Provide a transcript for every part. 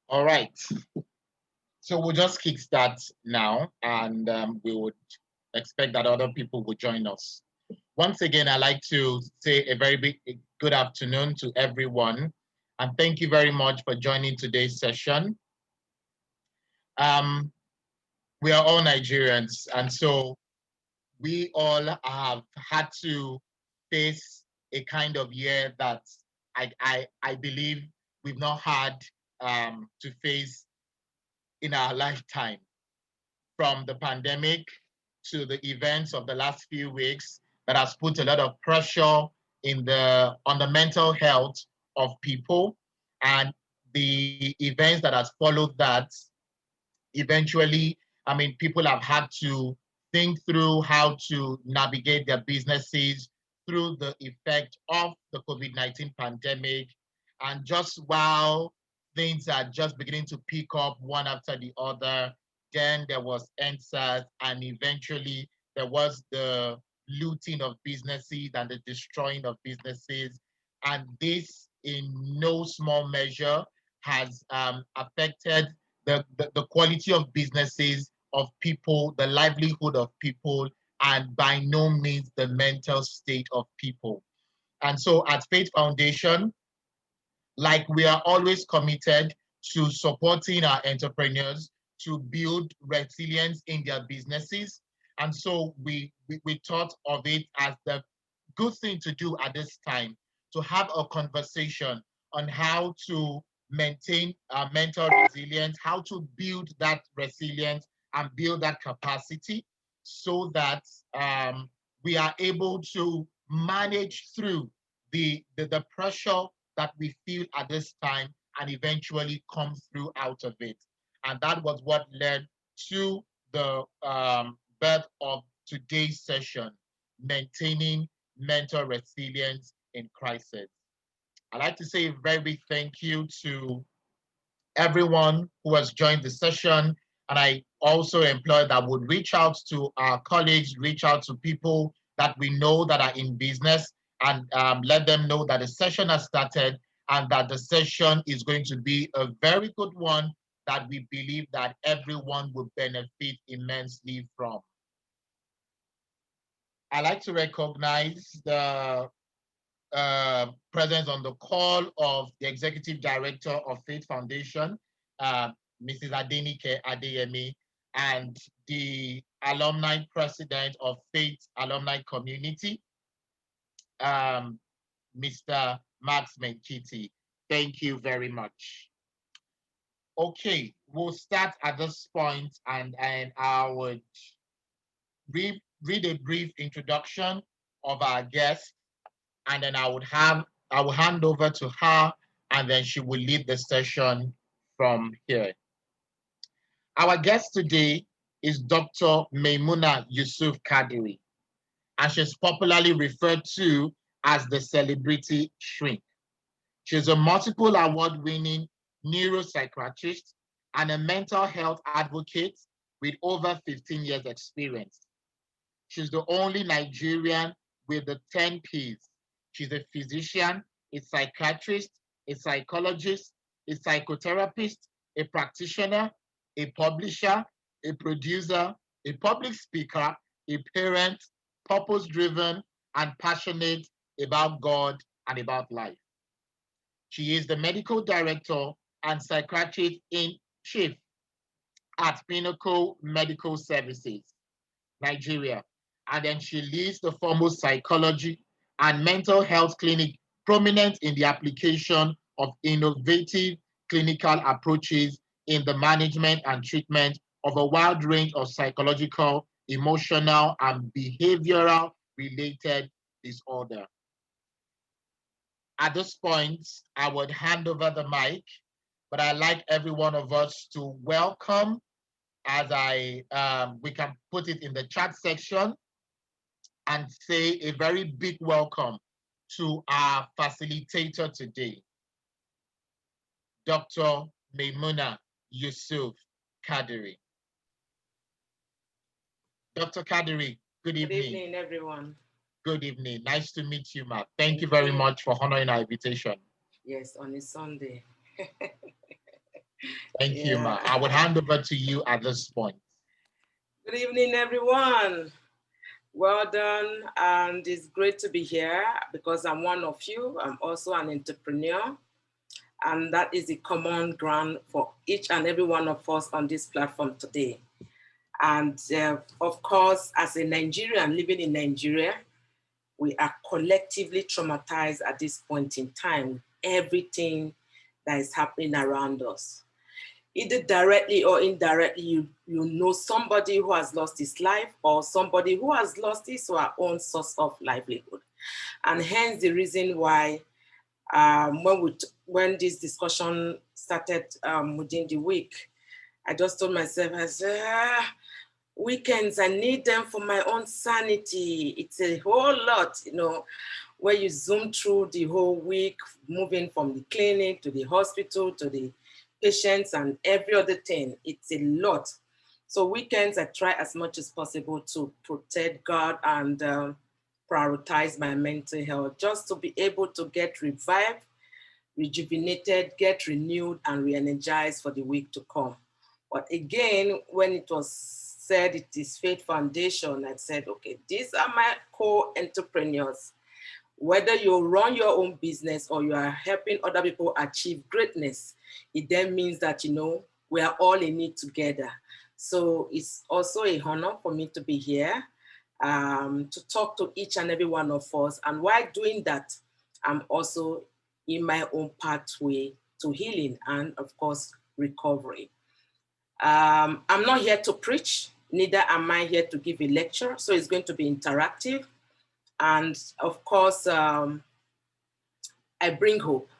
All right. So we'll just kickstart now, and we would expect that other people will join us. Once again, I'd like to say a very big good afternoon to everyone, and thank you very much for joining today's session. Um, we are all Nigerians, and so we all have had to face a kind of year that I believe we've not had to face in our lifetime, from the pandemic to the events of the last few weeks that has put a lot of pressure on the mental health of people, and the events that has followed that. Eventually, I mean, people have had to think through how to navigate their businesses through the effect of the COVID-19 pandemic. And just while things are just beginning to pick up one after the other, then there was NSAS, and eventually there was the looting of businesses and the destroying of businesses. And this, in no small measure, has affected the quality of businesses, of people, the livelihood of people, and by no means the mental state of people. And so at Faith Foundation, like, we are always committed to supporting our entrepreneurs to build resilience in their businesses. And so we thought of it as the good thing to do at this time, to have a conversation on how to maintain mental resilience, how to build that resilience and build that capacity, so that we are able to manage through the pressure that we feel at this time and eventually come through out of it. And that was what led to the birth of today's session, maintaining mental resilience in crisis. I'd like to say a very big thank you to everyone who has joined the session. And I also implore that would reach out to our colleagues, reach out to people that we know that are in business, and let them know that the session has started and that the session is going to be a very good one that we believe that everyone will benefit immensely from. I like to recognize the presence on the call of the Executive Director of Faith Foundation, uh, Mrs. Adenike Adeyemi, and the Alumni President of Faith Alumni Community, Mr. Max Menkiti. Thank you very much. Okay, we'll start at this point, and I would read a brief introduction of our guest, and then I will hand over to her, and then she will lead the session from here. Our guest today is Dr. Maimuna Yusuf Kadiri, and she's popularly referred to as the celebrity shrink. She's a multiple award-winning neuropsychiatrist and a mental health advocate with over 15 years experience. She's the only Nigerian with the 10 Ps. She's a physician, a psychiatrist, a psychologist, a psychotherapist, a practitioner, a publisher, a producer, a public speaker, a parent, purpose-driven, and passionate about God and about life. She is the medical director and psychiatrist in chief at Pinnacle Medical Services, Nigeria. And then she leads the foremost psychology and mental health clinic prominent in the application of innovative clinical approaches in the management and treatment of a wide range of psychological, emotional, and behavioral related disorder. At this point, I would hand over the mic, but I'd like every one of us to welcome, as we can put it in the chat section, and say a very big welcome to our facilitator today, Dr. Maimuna Yusuf Kadiri. Dr. Kadiri, good evening. Good evening, everyone. Good evening. Nice to meet you, ma. Thank you very much for honoring our invitation. Yes, on a Sunday. Thank you, Ma. I would hand over to you at this point. Good evening, everyone. Well done, and it's great to be here because I'm one of you. I'm also an entrepreneur, and that is the common ground for each and every one of us on this platform today. And of course, as a Nigerian living in Nigeria, we are collectively traumatized at this point in time, everything that is happening around us. Either directly or indirectly, you know somebody who has lost his life or somebody who has lost his or her own source of livelihood. And hence the reason why when this discussion started within the week, I just told myself, I said, weekends, I need them for my own sanity. It's a whole lot, where you zoom through the whole week, moving from the clinic to the hospital to the patients and every other thing. It's a lot. So weekends, I try as much as possible to protect God and prioritize my mental health, just to be able to get revived, rejuvenated, get renewed, and re-energized for the week to come. But again, when it was said it is Faith Foundation, I said, okay, these are my co-entrepreneurs. Whether you run your own business or you are helping other people achieve greatness, it then means that, we are all in it together. So it's also a honor for me to be here to talk to each and every one of us. And while doing that, I'm also in my own pathway to healing and, of course, recovery. I'm not here to preach, neither am I here to give a lecture. So it's going to be interactive. And of course, I bring hope.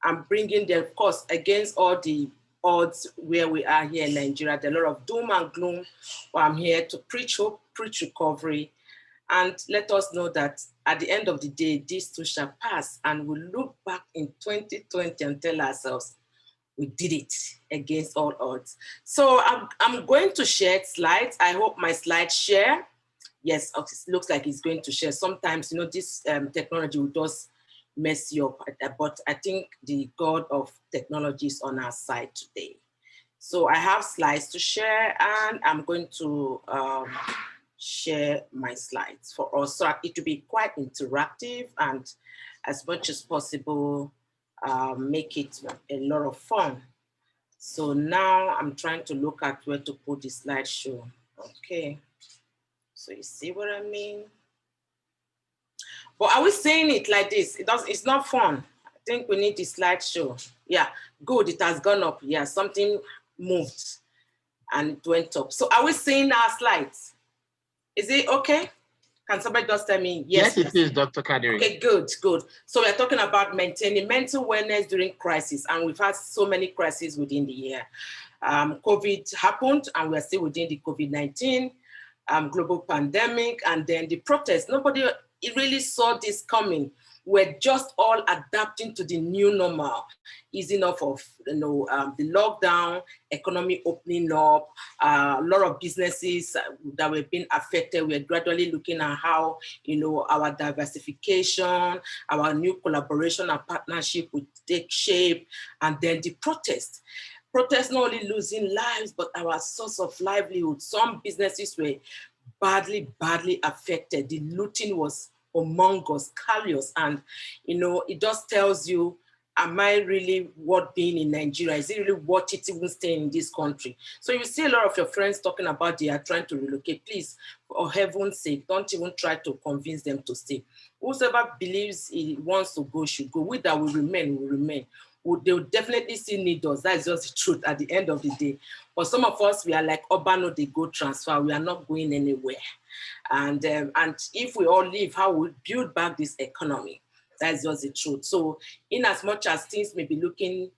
I'm bringing the, of course, against all the odds where we are here in Nigeria, there's a lot of doom and gloom, but I'm here to preach hope, preach recovery, and let us know that at the end of the day, this too shall pass, and we'll look back in 2020 and tell ourselves, we did it against all odds. So I'm going to share slides. I hope my slides share. Yes, it looks like it's going to share. Sometimes, this technology will just mess you up, but I think the God of technology is on our side today. So I have slides to share, and I'm going to share my slides for us. So it will be quite interactive and as much as possible, make it a lot of fun. So now I'm trying to look at where to put the slideshow. Okay. So you see what I mean? But are we saying it like this? It's not fun. I think we need the slideshow. Yeah, good, it has gone up. Yeah, something moved and it went up. So are we seeing our slides? Is it okay? Can somebody just tell me yes? Yes, it is, Dr. Kadiri. Okay, good. So we're talking about maintaining mental wellness during crisis, and we've had so many crises within the year. COVID happened, and we're still within the COVID-19 global pandemic, and then the protests. Nobody really saw this coming. We're just all adapting to the new normal, easing off of the lockdown, economy opening up, a lot of businesses that were being affected. We're gradually looking at how our diversification, our new collaboration and partnership would take shape, and then the protests not only losing lives, but our source of livelihood. Some businesses were badly affected. The looting was among us, callous, and it just tells you, am I really worth being in Nigeria? Is it really worth it even staying in this country? So you see a lot of your friends talking about they are trying to relocate. Please, for heaven's sake, don't even try to convince them to stay. Whoever believes he wants to go should go. We that will remain. They will definitely still need us. That is just the truth at the end of the day. But some of us, we are like Urbano, they go transfer. We are not going anywhere. And if we all leave, how we build back this economy? That's just the truth. So in as much as things may be looking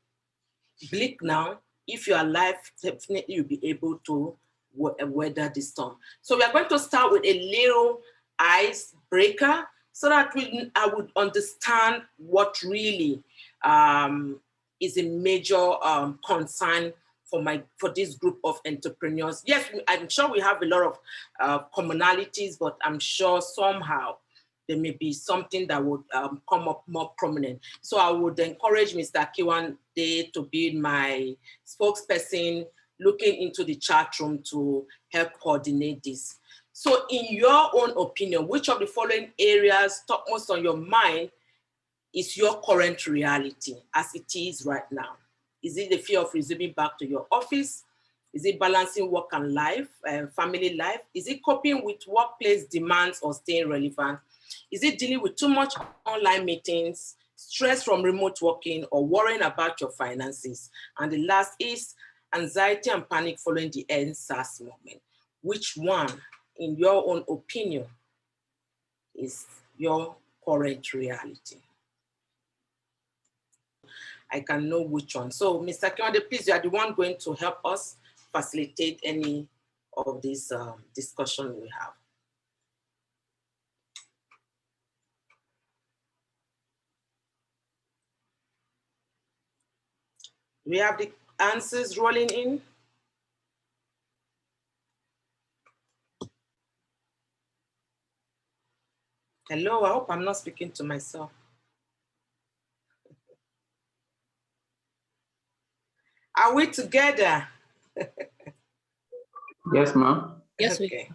bleak now, if you are alive, definitely you'll be able to weather the storm. So we are going to start with a little icebreaker so that I would understand what really is a major concern for this group of entrepreneurs. Yes, I'm sure we have a lot of commonalities, but I'm sure somehow there may be something that would come up more prominent. So I would encourage Mr. Kiwande to be my spokesperson, looking into the chat room to help coordinate this. So in your own opinion, which of the following areas topmost on your mind is your current reality as it is right now? Is it the fear of resuming back to your office? Is it balancing work and life, family life? Is it coping with workplace demands or staying relevant? Is it dealing with too much online meetings, stress from remote working, or worrying about your finances? And the last is anxiety and panic following the S.T.R.E.S.S movement. Which one, in your own opinion, is your current reality? I can know which one. So Mr. Kiwande, please, you are the one going to help us facilitate any of this discussion we have. We have the answers rolling in. Hello, I hope I'm not speaking to myself. Are we together? Yes, ma'am. Yes, okay.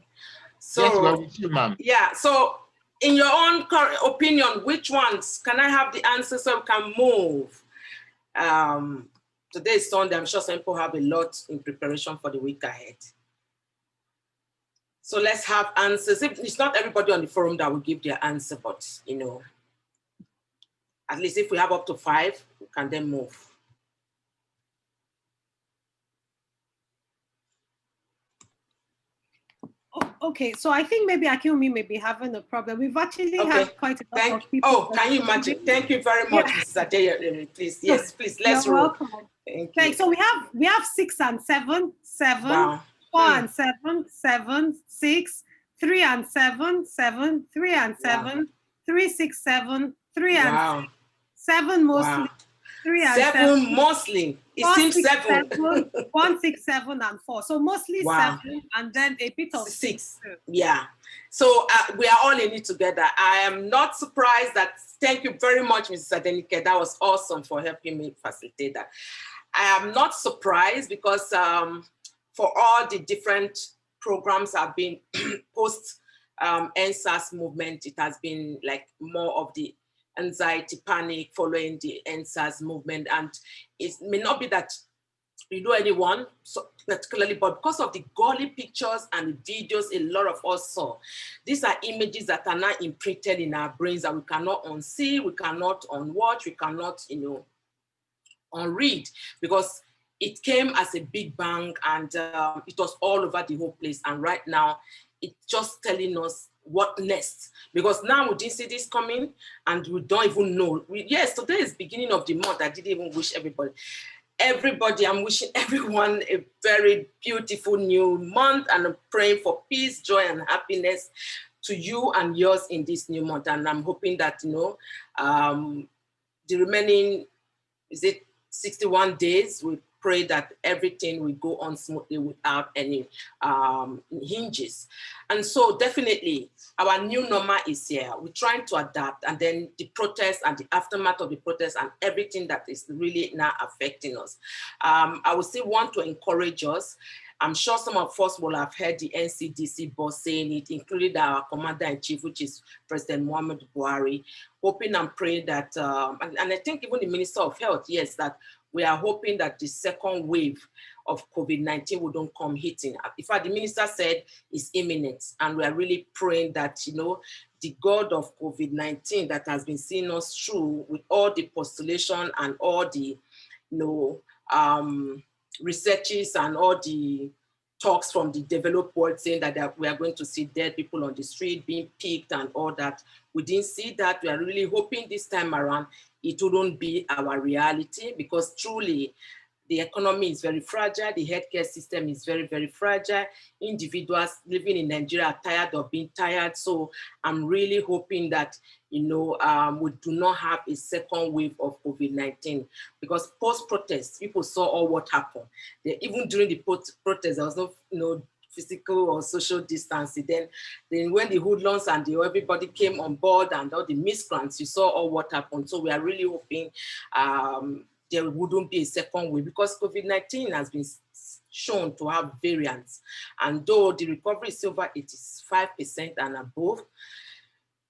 So, yes, we're with you, ma'am. Yeah, so in your own opinion, which ones? Can I have the answer so we can move? Today is Sunday. I'm sure some people have a lot in preparation for the week ahead. So let's have answers. It's not everybody on the forum that will give their answer, but you know, at least if we have up to 5, we can then move. Oh, okay, so I think maybe Akinomi may be having a problem. We've actually had quite a lot of people. Oh, can you imagine? Thank you very much, Mrs. Adeye. Please, yes, please, let's roll. Welcome. Thank you. You. So we have 6 and 7, 7, wow. 4 and 7, 7, 6, 3 and 7, 7, 3 and 7, wow. 3, 6, 7, 3 and wow. 6, 7 mostly. Wow. 3 and 7 mostly. It seems 7. 1, 6, 7, and 4. So mostly wow. 7, and then a bit of 6. Yeah. So we are all in it together. I am not surprised that. Thank you very much, Mrs. Adenike. That was awesome for helping me facilitate that. I am not surprised because for all the different programs have been post S.T.R.E.S.S movement, it has been like more of the anxiety, panic following the S.T.R.E.S.S movement. And it may not be that you know anyone so particularly, but because of the gaudy pictures and the videos a lot of us saw, these are images that are now imprinted in our brains that we cannot unsee, we cannot unwatch, we cannot, you know, unread, because it came as a big bang and it was all over the whole place. And right now, it's just telling us what next, because now we didn't see this coming and we don't even know. Yes, today is beginning of the month. I didn't even wish everybody, I'm wishing everyone a very beautiful new month, and I'm praying for peace, joy, and happiness to you and yours in this new month. And I'm hoping that, you know, the remaining, is it 61 days, we pray that everything will go on smoothly without any hinges. And so definitely our new normal is here. We're trying to adapt, and then the protests and the aftermath of the protests and everything that is really now affecting us. I would still want to encourage us. I'm sure some of us will have heard the NCDC boss saying it, including our commander-in-chief, which is President Muhammadu Buhari, hoping and praying that, and I think even the Minister of Health, yes, that we are hoping that the second wave of COVID-19 will don't come hitting. In fact, the minister said it's imminent, and we are really praying that, you know, the God of COVID-19 that has been seeing us through with all the postulation and all the, you know, researches and all the talks from the developed world saying that we are going to see dead people on the street being picked and all that. We didn't see that. We are really hoping this time around it wouldn't be our reality, because truly the economy is very fragile. The healthcare system is very, very fragile. Individuals living in Nigeria are tired of being tired. So I'm really hoping that, you know, we do not have a second wave of COVID-19, because post-protest, people saw all what happened. Even during the protest, there was no, you know, physical or social distancing. Then when the hoodlums and everybody came on board and all the miscreants, you saw all what happened. So we are really hoping there wouldn't be a second wave, because COVID-19 has been shown to have variants. And though the recovery is over 85% and above,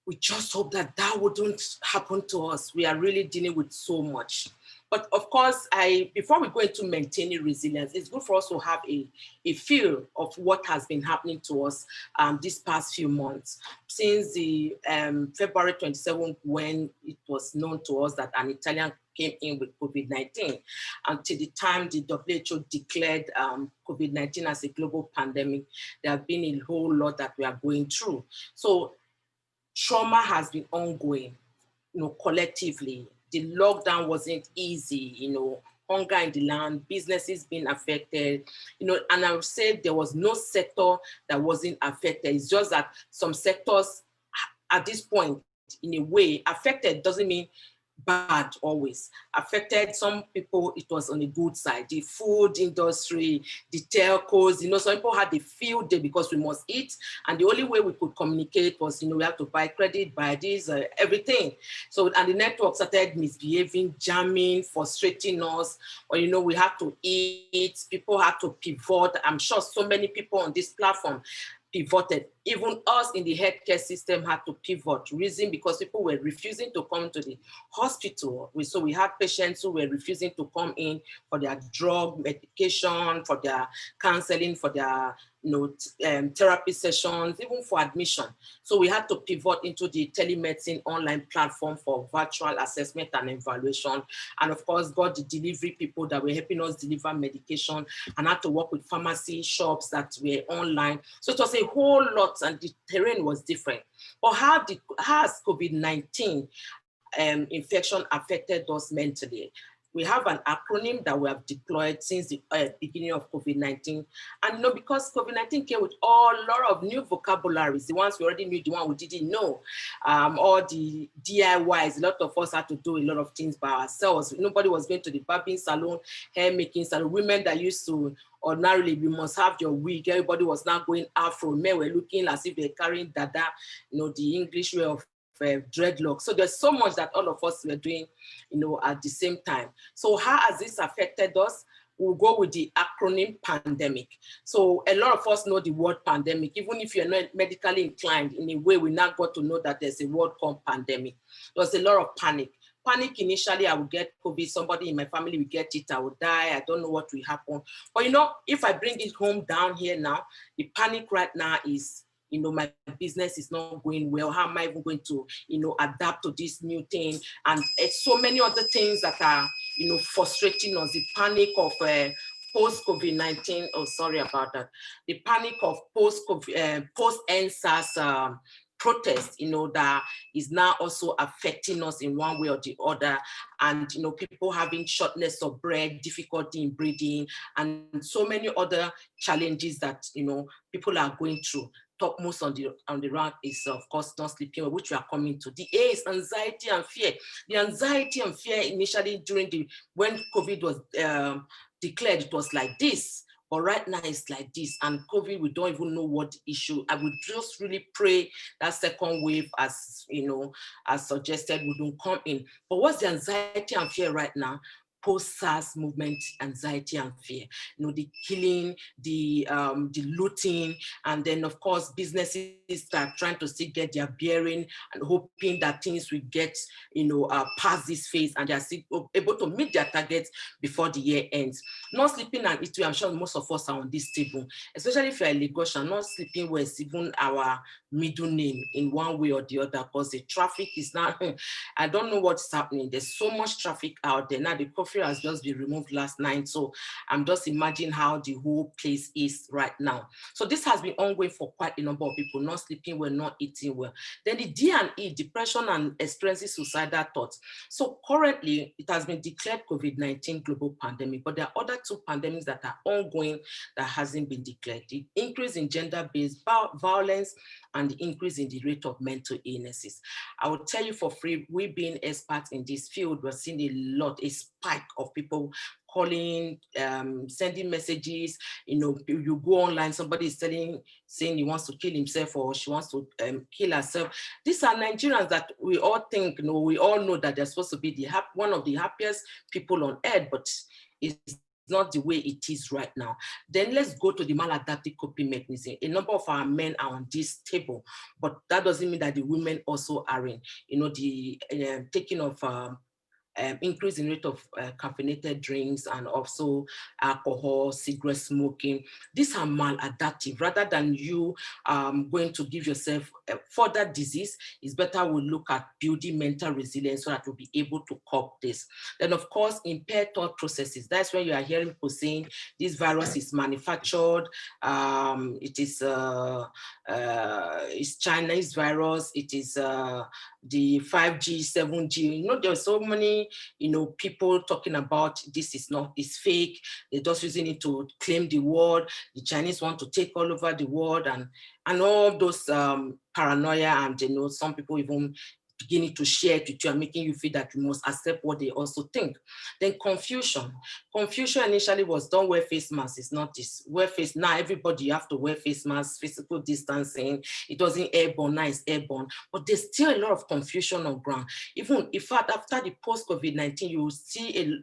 we just hope that that wouldn't happen to us. We are really dealing with so much. But of course, before we go into maintaining resilience, it's good for us to have a feel of what has been happening to us these past few months. Since the February 27th, when it was known to us that an Italian came in with COVID-19, until the time the WHO declared COVID-19 as a global pandemic, there have been a whole lot that we are going through. So trauma has been ongoing, collectively. The lockdown wasn't easy, hunger in the land, businesses being affected, and I would say there was no sector that wasn't affected. It's just that some sectors at this point, in a way, affected doesn't mean bad always. Affected some people, it was on the good side. The food industry, the telcos, some people had the field day because we must eat. And the only way we could communicate was, we have to buy credit, buy this, everything. So, and the network started misbehaving, jamming, frustrating us. Or, we had to eat, people had to pivot. I'm sure so many people on this platform pivoted. Even us in the healthcare system had to pivot. Reason because people were refusing to come to the hospital. So we had patients who were refusing to come in for their drug, medication, for their counseling, for their therapy sessions, even for admission. So we had to pivot into the telemedicine online platform for virtual assessment and evaluation. And of course, got the delivery people that were helping us deliver medication, and had to work with pharmacy shops that were online. So it was a whole lot, and the terrain was different. But how has COVID-19 infection affected us mentally? We have an acronym that we have deployed since the beginning of COVID-19. And because COVID-19 came with a lot of new vocabularies, the ones we already knew, the one we didn't know, all the DIYs, a lot of us had to do a lot of things by ourselves. Nobody was going to the barbing salon, hair making salon. Women that used to ordinarily, we must have your wig. Everybody was now going afro. Men were looking as if they're carrying dada, the English way of dreadlocks. So there's so much that all of us were doing, at the same time. So how has this affected us? We'll go with the acronym pandemic. So a lot of us know the word pandemic, even if you're not medically inclined. In a way, we now got to know that there's a word called pandemic. There was a lot of panic. Panic initially, I would get COVID, somebody in my family will get it, I will die, I don't know what will happen. But if I bring it home down here now, the panic right now is, my business is not going well. How am I even going to, adapt to this new thing? And so many other things that are, frustrating us. The panic of post-COVID-19, oh, sorry about that. The panic of post-S.T.R.E.S.S protest, that is now also affecting us in one way or the other. And, people having shortness of breath, difficulty in breathing, and so many other challenges that, people are going through. Topmost on the rank is, of course, not sleeping, which we are coming to. The A is anxiety and fear. The anxiety and fear initially when COVID was declared, it was like this. But right now it's like this, and COVID, we don't even know what the issue. I would just really pray that second wave, as as suggested, wouldn't come in. But what's the anxiety and fear right now? Post-SARS movement, anxiety and fear. The killing, the looting, and then of course businesses that are trying to still get their bearing and hoping that things will get past this phase and they are still able to meet their targets before the year ends. Not sleeping and eating, I'm sure most of us are on this table, especially if you're a Lagosian. Not sleeping well is even our middle name in one way or the other, because the traffic is now, I don't know what's happening. There's so much traffic out there. Now the curfew has just been removed last night. So I'm just imagining how the whole place is right now. So this has been ongoing for quite a number of people, not sleeping well, not eating well. Then the D and E, depression and experiencing suicidal thoughts. So currently it has been declared COVID-19 global pandemic, but there are other two pandemics that are ongoing that hasn't been declared. The increase in gender-based violence and the increase in the rate of mental illnesses. I will tell you for free, we being experts in this field, we're seeing a spike of people calling, sending messages, you know, you go online, somebody is saying he wants to kill himself or she wants to kill herself. These are Nigerians that we all think, you know, we all know that they're supposed to be one of the happiest people on earth, but it's not the way it is right now. Then let's go to the maladaptive coping mechanism. A number of our men are on this table, but that doesn't mean that the women also are in, you know, the taking of increase in rate of caffeinated drinks and also alcohol, cigarette smoking. These are maladaptive. Rather than you going to give yourself further disease, it's better we look at building mental resilience so that we'll be able to cope this. Then of course, impaired thought processes. That's when you are hearing people saying this virus is manufactured, it is it's Chinese virus, it is the 5G, 7G. You know, there's so many, you know, people talking about this is not, it's fake. They're just using it to claim the world. The Chinese want to take all over the world and all those paranoia, and you know, some people even beginning to share it with you and making you feel that you must accept what they also think. Then confusion. Confusion initially was don't wear face masks. It's not this. Wear face, now everybody you have to wear face masks, physical distancing. It wasn't airborne, now it's airborne. But there's still a lot of confusion on ground. Even in fact, after the post-COVID-19, you will see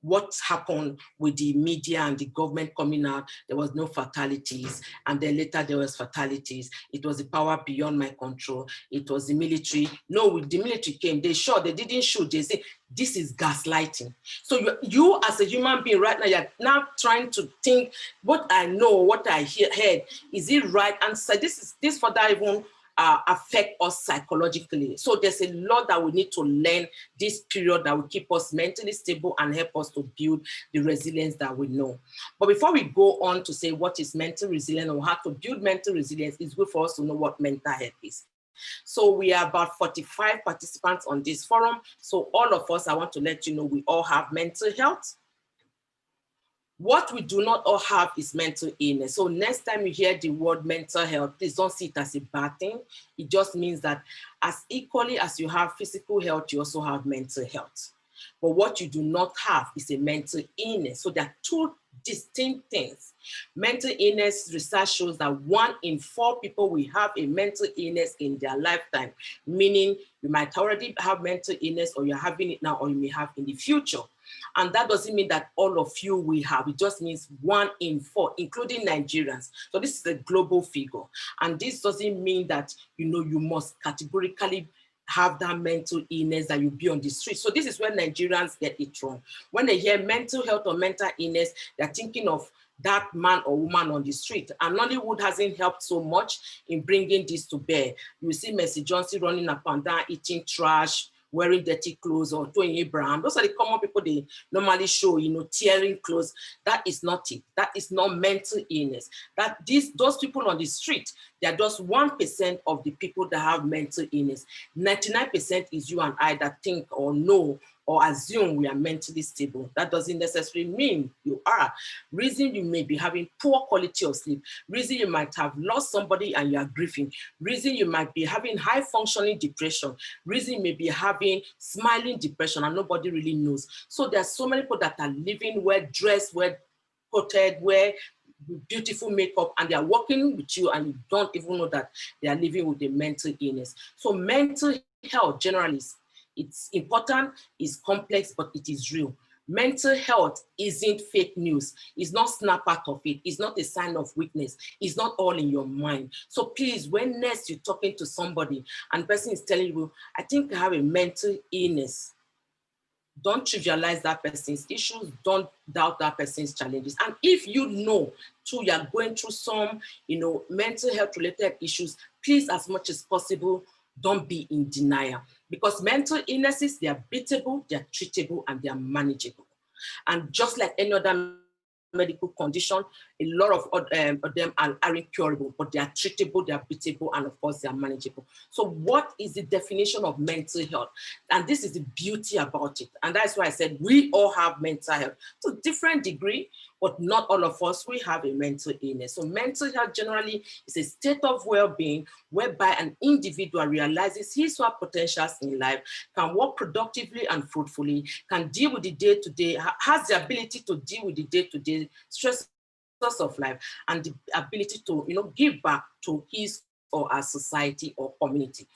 what happened with the media and the government coming out. There was no fatalities. And then later there was fatalities. It was the power beyond my control. It was the military. No, when the military came, they shot, they didn't shoot. They say, this is gaslighting. So you as a human being right now, you're now trying to think, what I know, what I heard, is it right? And so this further even affect us psychologically. So there's a lot that we need to learn this period that will keep us mentally stable and help us to build the resilience that we know. But before we go on to say what is mental resilience or how to build mental resilience, it's good for us to know what mental health is. So we are about 45 participants on this forum. So all of us, I want to let you know, we all have mental health. What we do not all have is mental illness. So next time you hear the word mental health, please don't see it as a bad thing. It just means that as equally as you have physical health, you also have mental health. But what you do not have is a mental illness. So there are two distinct things. Mental illness research shows that 1 in 4 people will have a mental illness in their lifetime, meaning you might already have mental illness or you're having it now or you may have in the future. And that doesn't mean that all of you will have, it just means 1 in 4, including Nigerians. So this is a global figure. And this doesn't mean that, you know, you must categorically have that mental illness that you'll be on the street. So this is where Nigerians get it wrong. When they hear mental health or mental illness, they're thinking of that man or woman on the street. And Nollywood hasn't helped so much in bringing this to bear. You see Mercy Johnson running up and down, eating trash, wearing dirty clothes, or Tony Abraham. Those are the common people they normally show, you know, tearing clothes. That is not it. That is not mental illness. Those people on the street, they are just 1% of the people that have mental illness. 99% is you and I that think or know or assume we are mentally stable. That doesn't necessarily mean you are. Reason you may be having poor quality of sleep. Reason you might have lost somebody and you are grieving. Reason you might be having high functioning depression. Reason you may be having smiling depression and nobody really knows. So there are so many people that are living well dressed, well coated, well beautiful makeup, and they are working with you and you don't even know that they are living with a mental illness. So mental health generally it's important, it's complex, but it is real. Mental health isn't fake news. It's not snap out of it. It's not a sign of weakness. It's not all in your mind. So please, when next you're talking to somebody and the person is telling you, I think I have a mental illness, don't trivialize that person's issues. Don't doubt that person's challenges. And if you know, too, you're going through some, you know, mental health related issues, please, as much as possible, don't be in denial. Because mental illnesses, they are beatable, they are treatable, and they are manageable. And just like any other medical condition. A lot of them are incurable, but they are treatable, they are beatable, and of course they are manageable. So what is the definition of mental health? And this is the beauty about it. And that's why I said we all have mental health to different degree, but not all of us, we have a mental illness. So mental health generally is a state of well-being whereby an individual realizes his or her potentials in life, can work productively and fruitfully, can deal with the day-to-day, has the ability to deal with the day-to-day stress of life, and the ability to give back to his or her society or community.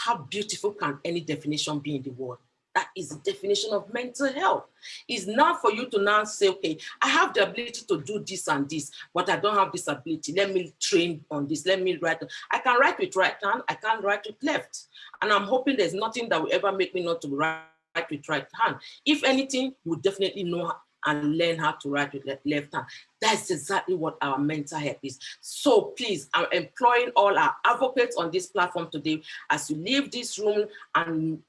How beautiful can any definition be in the world? That is the definition of mental health. It's not for you to now say, okay, I have the ability to do this and this, but I don't have this ability. Let me train on this. Let me write. I can write with right hand. I can't write with left. And I'm hoping there's nothing that will ever make me not to write with right hand. If anything, you definitely know and learn how to write with left hand. That's exactly what our mental health is. So please, I'm employing all our advocates on this platform today. As you leave this room and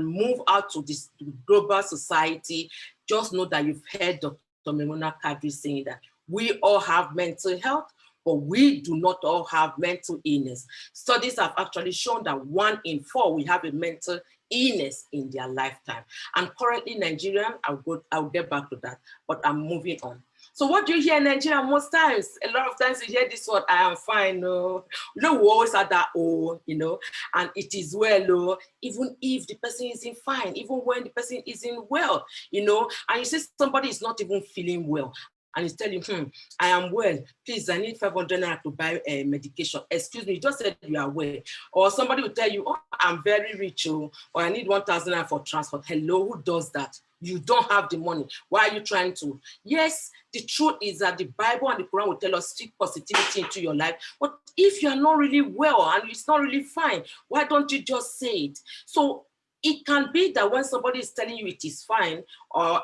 move out to this global society, just know that you've heard Dr. Memuna Kadri saying that we all have mental health, but we do not all have mental illness. Studies have actually shown that 1 in 4 will have a mental illness in their lifetime. And currently Nigerian, I'll get back to that, but I'm moving on. So what do you hear in Nigeria most times? A lot of times you hear this word, I am fine, no. We always have that, oh, and it is well, oh, even if the person isn't fine, even when the person isn't well, and you see somebody is not even feeling well, and he's telling you, I am well, please, I need 500 naira to buy medication. Excuse me, you just said you are well. Or somebody will tell you, oh, I'm very rich, oh, or I need 1,000 naira for transport. Hello, who does that? You don't have the money. Why are you trying to? Yes, the truth is that the Bible and the Quran will tell us speak positivity into your life. But if you are not really well and it's not really fine, why don't you just say it? So it can be that when somebody is telling you it is fine, or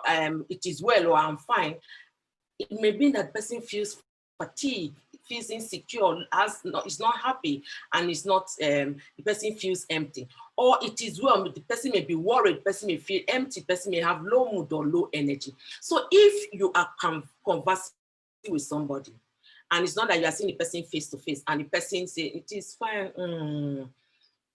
it is well, or I'm fine, it may be that person feels fatigued, feels insecure, is not happy, and is not, the person feels empty. Or it is well, the person may be worried, the person may feel empty, the person may have low mood or low energy. So if you are conversing with somebody, and it's not that you are seeing the person face to face, and the person say, it is fine,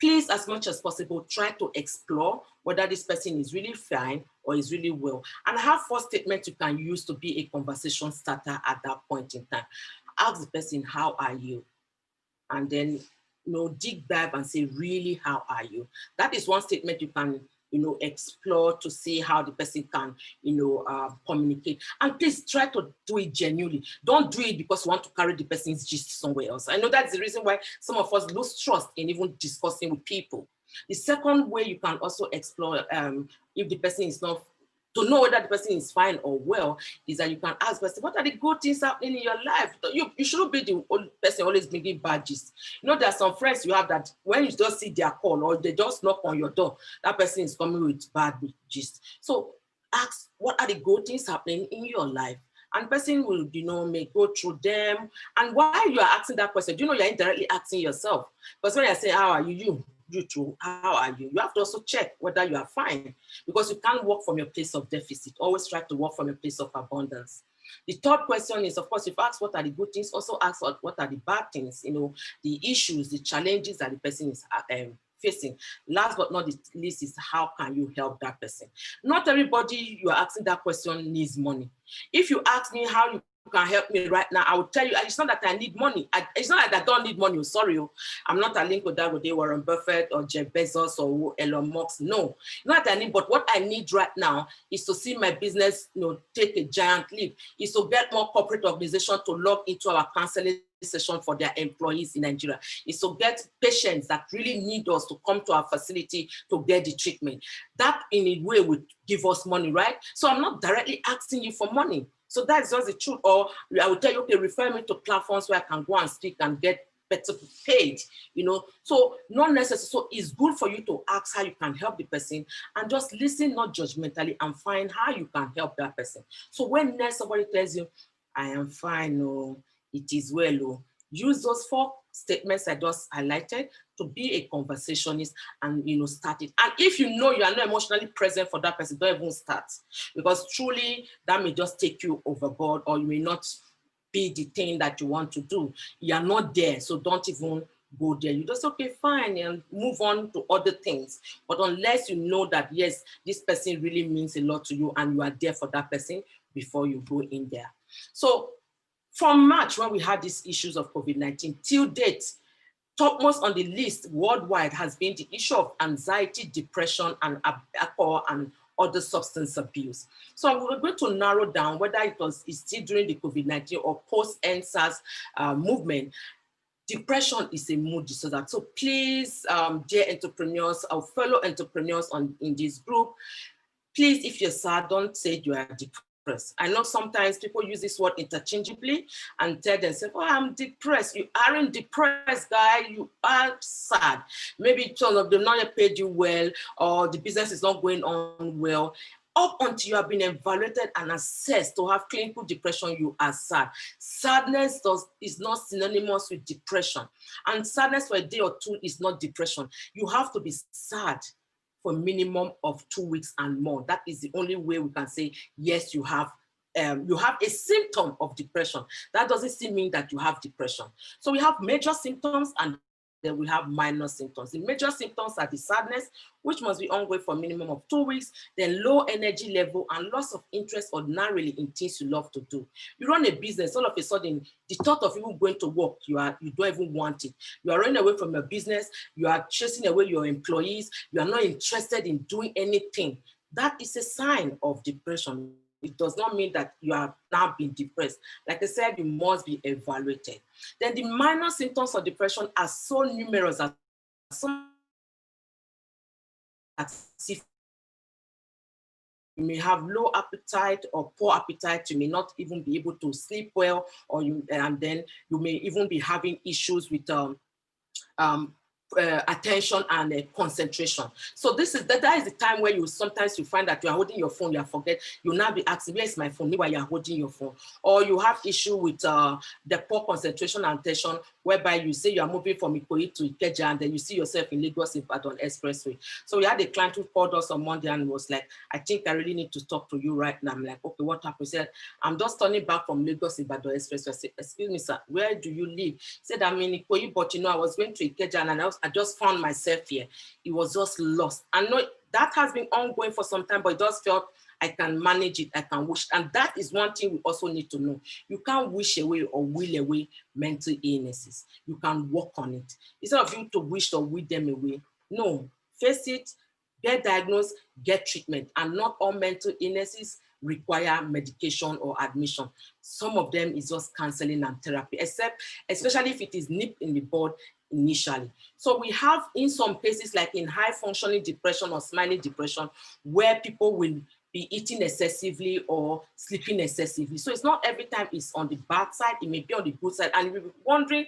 please, as much as possible, try to explore whether this person is really fine or is really well. And have 4 statements you can use to be a conversation starter at that point in time. Ask the person, how are you? And then, dig dive and say, really, how are you? That is one statement you can, explore to see how the person can, communicate. And please try to do it genuinely. Don't do it because you want to carry the person's gist somewhere else. I know that's the reason why some of us lose trust in even discussing with people. The second way you can also explore if the person is not, to know whether the person is fine or well, is that you can ask the person, what are the good things happening in your life? You shouldn't be the person always bringing bad gist. There are some friends you have that when you just see their call or they just knock on your door, that person is coming with bad gist. So ask, what are the good things happening in your life? And person will, may go through them. And while you are asking that question, you're indirectly asking yourself. Because when I say, how are you? You too, how are you? You have to also check whether you are fine, because you can't work from your place of deficit. Always try to work from a place of abundance. The third question is, of course, if you ask what are the good things, also ask what are the bad things, the issues, the challenges that the person is facing. Last but not the least is, how can you help that person? Not everybody you are asking that question needs money. If you ask me how you can help me right now, I will tell you, it's not that I need money. It's not that I don't need money. Sorry, I'm not a link with that with Warren Buffett or Jeff Bezos or Elon Musk. No, not that I need, but what I need right now is to see my business, take a giant leap, is to get more corporate organizations to log into our counseling session for their employees in Nigeria, is to get patients that really need us to come to our facility to get the treatment. That in a way would give us money, right? So I'm not directly asking you for money. So that's just the truth. Or I will tell you, okay, refer me to platforms where I can go and speak and get better paid, So not necessarily. So it's good for you to ask how you can help the person and just listen, not judgmentally, and find how you can help that person. So when somebody tells you, I am fine, it is well, Use those 4 statements I just highlighted to be a conversationist and, you know, start it. And if you know you are not emotionally present for that person, don't even start, because truly that may just take you overboard, or you may not be the thing that you want to do. You are not there, so don't even go there. You just, okay, fine, and move on to other things. But unless you know that, yes, this person really means a lot to you and you are there for that person before you go in there. So from March, when we had these issues of COVID-19 till date, topmost on the list worldwide has been the issue of anxiety, depression, and alcohol and other substance abuse. So we're going to narrow down whether it's still during the COVID-19 or post-S.S movement. Depression is a mood disorder. So please, dear entrepreneurs, our fellow entrepreneurs in this group, please, if you're sad, don't say you are depressed. I know sometimes people use this word interchangeably and tell themselves, oh, I'm depressed. You aren't depressed, guy. You are sad. Maybe some of them not paid you well, or the business is not going on well. Up until you have been evaluated and assessed to have clinical depression, you are sad. Sadness is not synonymous with depression. And sadness for a day or two is not depression. You have to be sad for a minimum of 2 weeks and more. That is the only way we can say, yes, you have a symptom of depression. That doesn't still mean that you have depression. So we have major symptoms and then we have minor symptoms. The major symptoms are the sadness, which must be ongoing for a minimum of 2 weeks, then low energy level and loss of interest ordinarily in things you love to do. You run a business, all of a sudden, the thought of even going to work, you don't even want it. You are running away from your business, you are chasing away your employees, you are not interested in doing anything. That is a sign of depression. It does not mean that you have now been depressed. Like I said, you must be evaluated. Then the minor symptoms of depression are so numerous as some you may have low appetite or poor appetite. You may not even be able to sleep well, and then you may even be having issues with attention and concentration. So that is the time where you sometimes find that you are holding your phone, you forget, you'll now be asking, where is my phone? Meanwhile, you are holding your phone. Or you have issue with the poor concentration and attention, whereby you say you are moving from Ikoyi to Ikeja, and then you see yourself in Lagos on Expressway. So we had a client who called us on Monday and was like, I think I really need to talk to you right now. I'm like, okay, what happened? He said, I'm just turning back from Lagos Ibadan Expressway. I said, excuse me, sir, where do you live? He said, I'm in Ikoyi, but I was going to Ikeja and I just found myself here. It was just lost. I know that has been ongoing for some time, but it just felt I can manage it, I can wish. And that is one thing we also need to know. You can't wish away or will away mental illnesses. You can work on it. Instead of you to wish or will them away, no, face it, get diagnosed, get treatment. And not all mental illnesses require medication or admission. Some of them is just counseling and therapy, especially if it is nipped in the bud initially. So we have in some cases, like in high functioning depression or smiling depression, where people will be eating excessively or sleeping excessively. So it's not every time it's on the bad side, it may be on the good side. And you'll be wondering,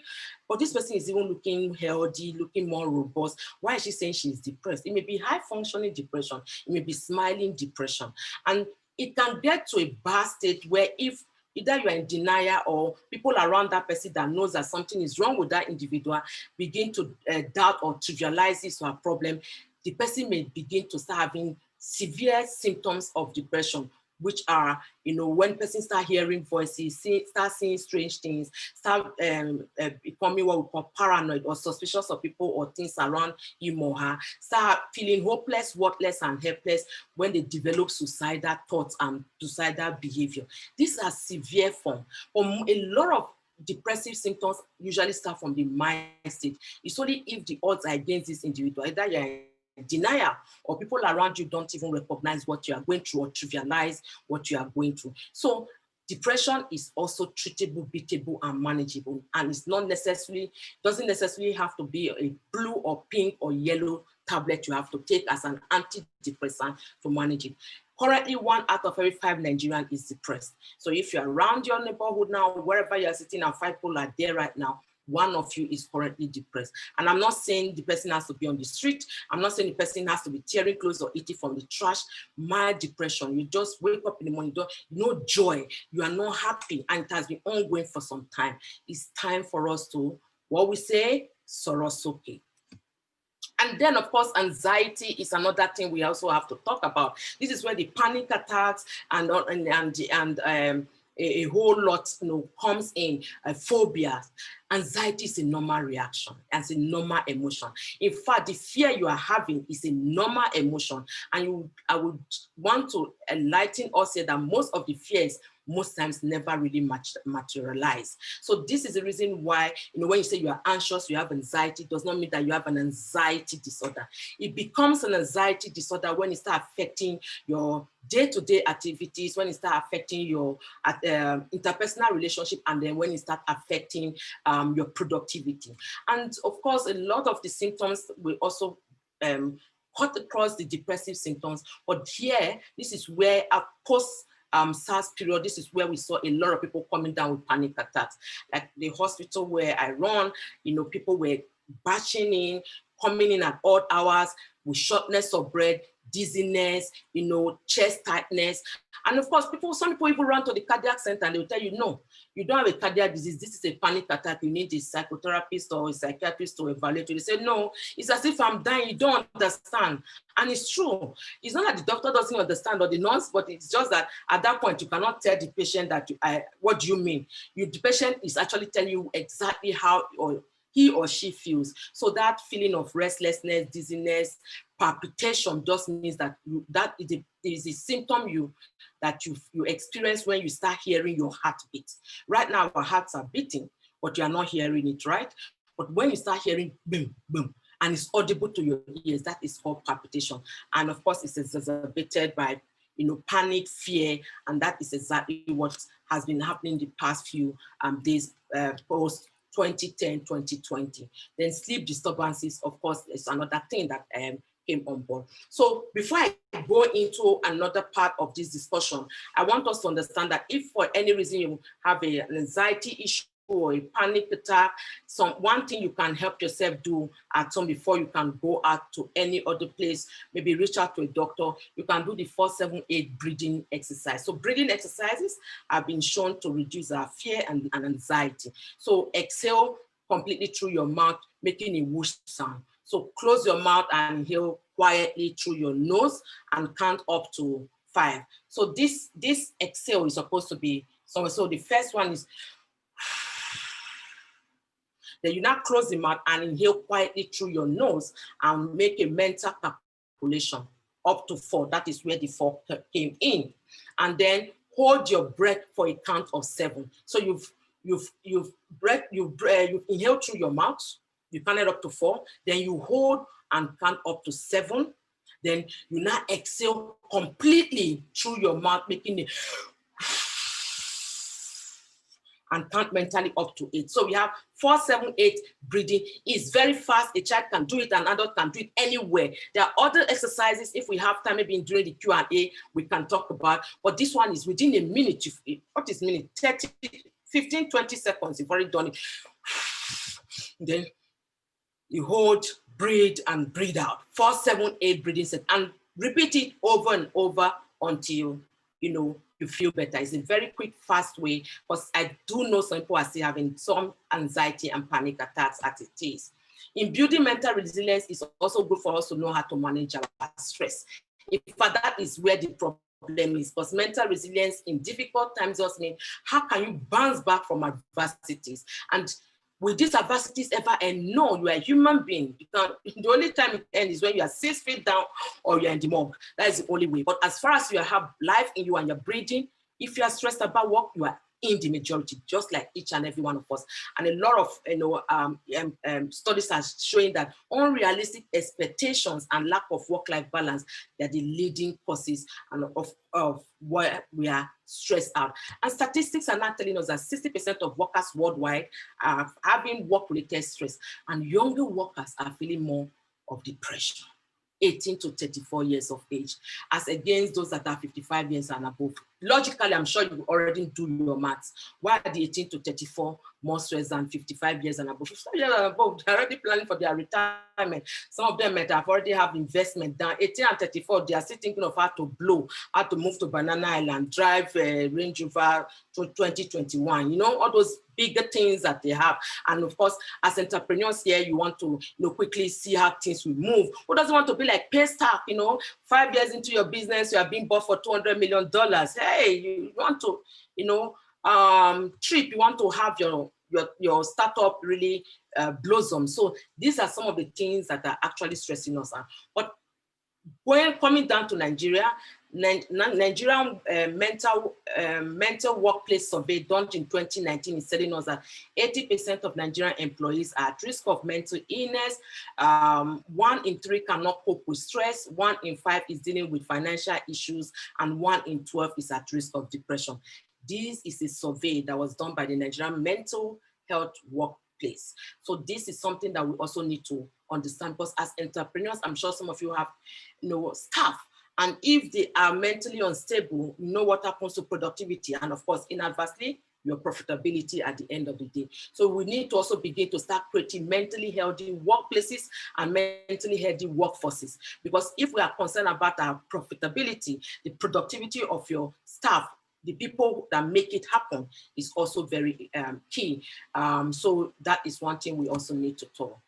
but this person is even looking healthy, looking more robust. Why is she saying she's depressed? It may be high functioning depression. It may be smiling depression. And it can get to a bad state where if either you are in denial or people around that person that knows that something is wrong with that individual begin to doubt or trivialize this or a problem, the person may begin to start having severe symptoms of depression, which are, when person start hearing voices, start seeing strange things, start becoming what we call paranoid or suspicious of people or things around him or her, start feeling hopeless, worthless, and helpless when they develop suicidal thoughts and suicidal behavior. These are severe form. A lot of depressive symptoms usually start from the mind state. It's only if the odds are against this individual, either you're denial or people around you don't even recognize what you are going through or trivialize what you are going through. So depression is also treatable, beatable, and manageable, and it's doesn't necessarily have to be a blue or pink or yellow tablet you have to take as an antidepressant to manage it. Currently, 1 out of every 5 Nigerians is depressed. So if you're around your neighborhood now, wherever you're sitting and 5 people are there right now, one of you is currently depressed. And I'm not saying the person has to be on the street. I'm not saying the person has to be tearing clothes or eating from the trash. Mild depression, you just wake up in the morning, no joy, you are not happy, and it has been ongoing for some time. It's time for us to, what we say, sorosoke. And then, of course, anxiety is another thing we also have to talk about. This is where the panic attacks and a whole lot, comes in. Phobia. Anxiety is a normal reaction, and it's a normal emotion. In fact, the fear you are having is a normal emotion. And I would want to enlighten us here that most of the fears most times never really materialize. So this is the reason why, when you say you are anxious, you have anxiety, does not mean that you have an anxiety disorder. It becomes an anxiety disorder when it starts affecting your day-to-day activities, when it starts affecting your interpersonal relationship, and then when it starts affecting your productivity. And of course, a lot of the symptoms will also cut across the depressive symptoms. But here, this is where post-S.A.R.S period, this is where we saw a lot of people coming down with panic attacks. Like the hospital where I run, people were bashing in, coming in at odd hours with shortness of breath, dizziness, chest tightness. And of course, some people even run to the cardiac center and they will tell you, no, you don't have a cardiac disease. This is a panic attack. You need a psychotherapist or a psychiatrist to evaluate you. They say, no, it's as if I'm dying. You don't understand. And it's true. It's not that the doctor doesn't understand or the nurse, but it's just that at that point, you cannot tell the patient that, what do you mean? The patient is actually telling you exactly how he or she feels. So that feeling of restlessness, dizziness, palpitation just means that that is a symptom that you experience when you start hearing your heartbeat. Right now, our hearts are beating, but you are not hearing it, right? But when you start hearing boom, boom, and it's audible to your ears, that is called palpitation. And of course, it's exacerbated by panic, fear, and that is exactly what has been happening the past few days post 2010, 2020. Then sleep disturbances, of course, is another thing that came on board. So before I go into another part of this discussion, I want us to understand that if for any reason you have an anxiety issue or a panic attack, one thing you can help yourself do at home before you can go out to any other place, maybe reach out to a doctor, you can do the 4-7-8 breathing exercise. So breathing exercises have been shown to reduce our fear and anxiety. So exhale completely through your mouth, making a whoosh sound. So close your mouth and inhale quietly through your nose and count up to 5. So this exhale is supposed to be, so the first one is, then you now close the mouth and inhale quietly through your nose and make a mental calculation up to 4. That is where the 4 came in. And then hold your breath for a count of 7. So you've inhaled through your mouth, you count it up to 4, then you hold and count up to 7. Then you now exhale completely through your mouth, making it and count mentally up to 8. So we have 4-7-8 breathing. It's very fast. A child can do it, an adult can do it anywhere. There are other exercises, if we have time, maybe during the Q&A, we can talk about, but this one is within a minute. What is minute? 30, 15, 20 seconds, you've already done it. Then you hold, breathe, and breathe out. 4-7-8 breathing set, and repeat it over and over until, you feel better. It's a very quick, fast way, because I do know some people are still having some anxiety and panic attacks as it is. In building mental resilience, it's also good for us to know how to manage our stress. In fact, that is where the problem is, because mental resilience in difficult times just means how can you bounce back from adversities? And will these adversities ever end? No, you are a human being. Because the only time it ends is when you are 6 feet down or you're in the morgue. That is the only way. But as far as you have life in you and you're breathing, if you are stressed about work, you are in the majority, just like each and every one of us. And a lot of studies are showing that unrealistic expectations and lack of work-life balance are the leading causes of why we are stressed out. And statistics are now telling us that 60% of workers worldwide are having work-related stress, and younger workers are feeling more of depression. 18 to 34 years of age, as against those that are 55 years and above. logically, I'm sure you already do your maths. Why are the 18 to 34 more stressed than 55 years and above? 55 years and above, they're already planning for their retirement. Some of them might have already have investment done. 18 and 34, they are still thinking of how to blow, how to move to Banana Island, drive a Range Rover to 2021. You know, all those bigger things that they have. And of course, as entrepreneurs here, you want to, you know, quickly see how things will move. Who doesn't want to be like pay staff, you know, 5 years into your business, you are being bought for $200 million. Hey, you want to, you know, trip, you want to have your startup really blossom. So these are some of the things that are actually stressing us out. But when coming down to Nigeria, Nigerian mental workplace survey done in 2019 is telling us that 80% of Nigerian employees are at risk of mental illness. 1 in 3 cannot cope with stress. 1 in 5 is dealing with financial issues, and 1 in 12 is at risk of depression. This is a survey that was done by the Nigerian Mental Health Workplace. So this is something that we also need to understand, because as entrepreneurs, I'm sure some of you have, you know, staff, and if they are mentally unstable, you know what happens to productivity, and of course, inadvertently, your profitability at the end of the day. So we need to also begin to start creating mentally healthy workplaces and mentally healthy workforces, because if we are concerned about our profitability, the productivity of your staff, the people that make it happen, is also very key. So that is one thing we also need to talk.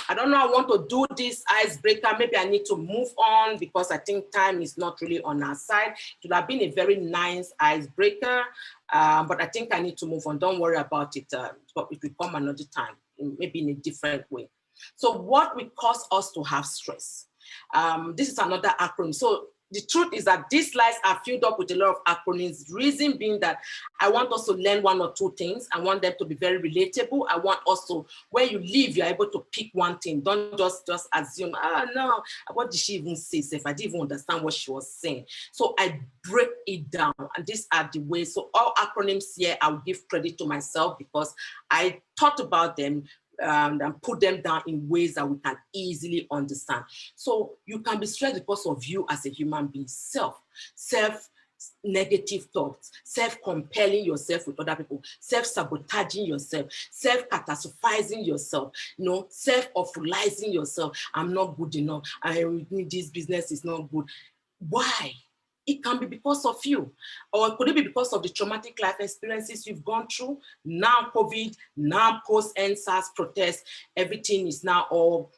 I don't know, I want to do this icebreaker. Maybe I need to move on because I think time is not really on our side. It would have been a very nice icebreaker, but I think I need to move on. Don't worry about it. It will come another time, maybe in a different way. So what will cause us to have stress? This is another acronym. So the truth is that these slides are filled up with a lot of acronyms, reason being that I want us to learn 1 or 2 things. I want them to be very relatable. I want also, when you leave, you're able to pick one thing. Don't just assume, no, what did she even say? If I didn't even understand what she was saying. So I break it down, and these are the ways. So all acronyms here, I'll give credit to myself because I thought about them and put them down in ways that we can easily understand. So you can be stressed because of you as a human being, self-negative thoughts, self-compelling yourself with other people, self-sabotaging yourself, self-catastrophizing yourself, you know, self-awfulizing yourself. I'm not good enough. This business is not good. Why? It can be because of you, or could it be because of the traumatic life experiences you've gone through? Now COVID, now post-S.T.R.E.S.S protest, everything is now all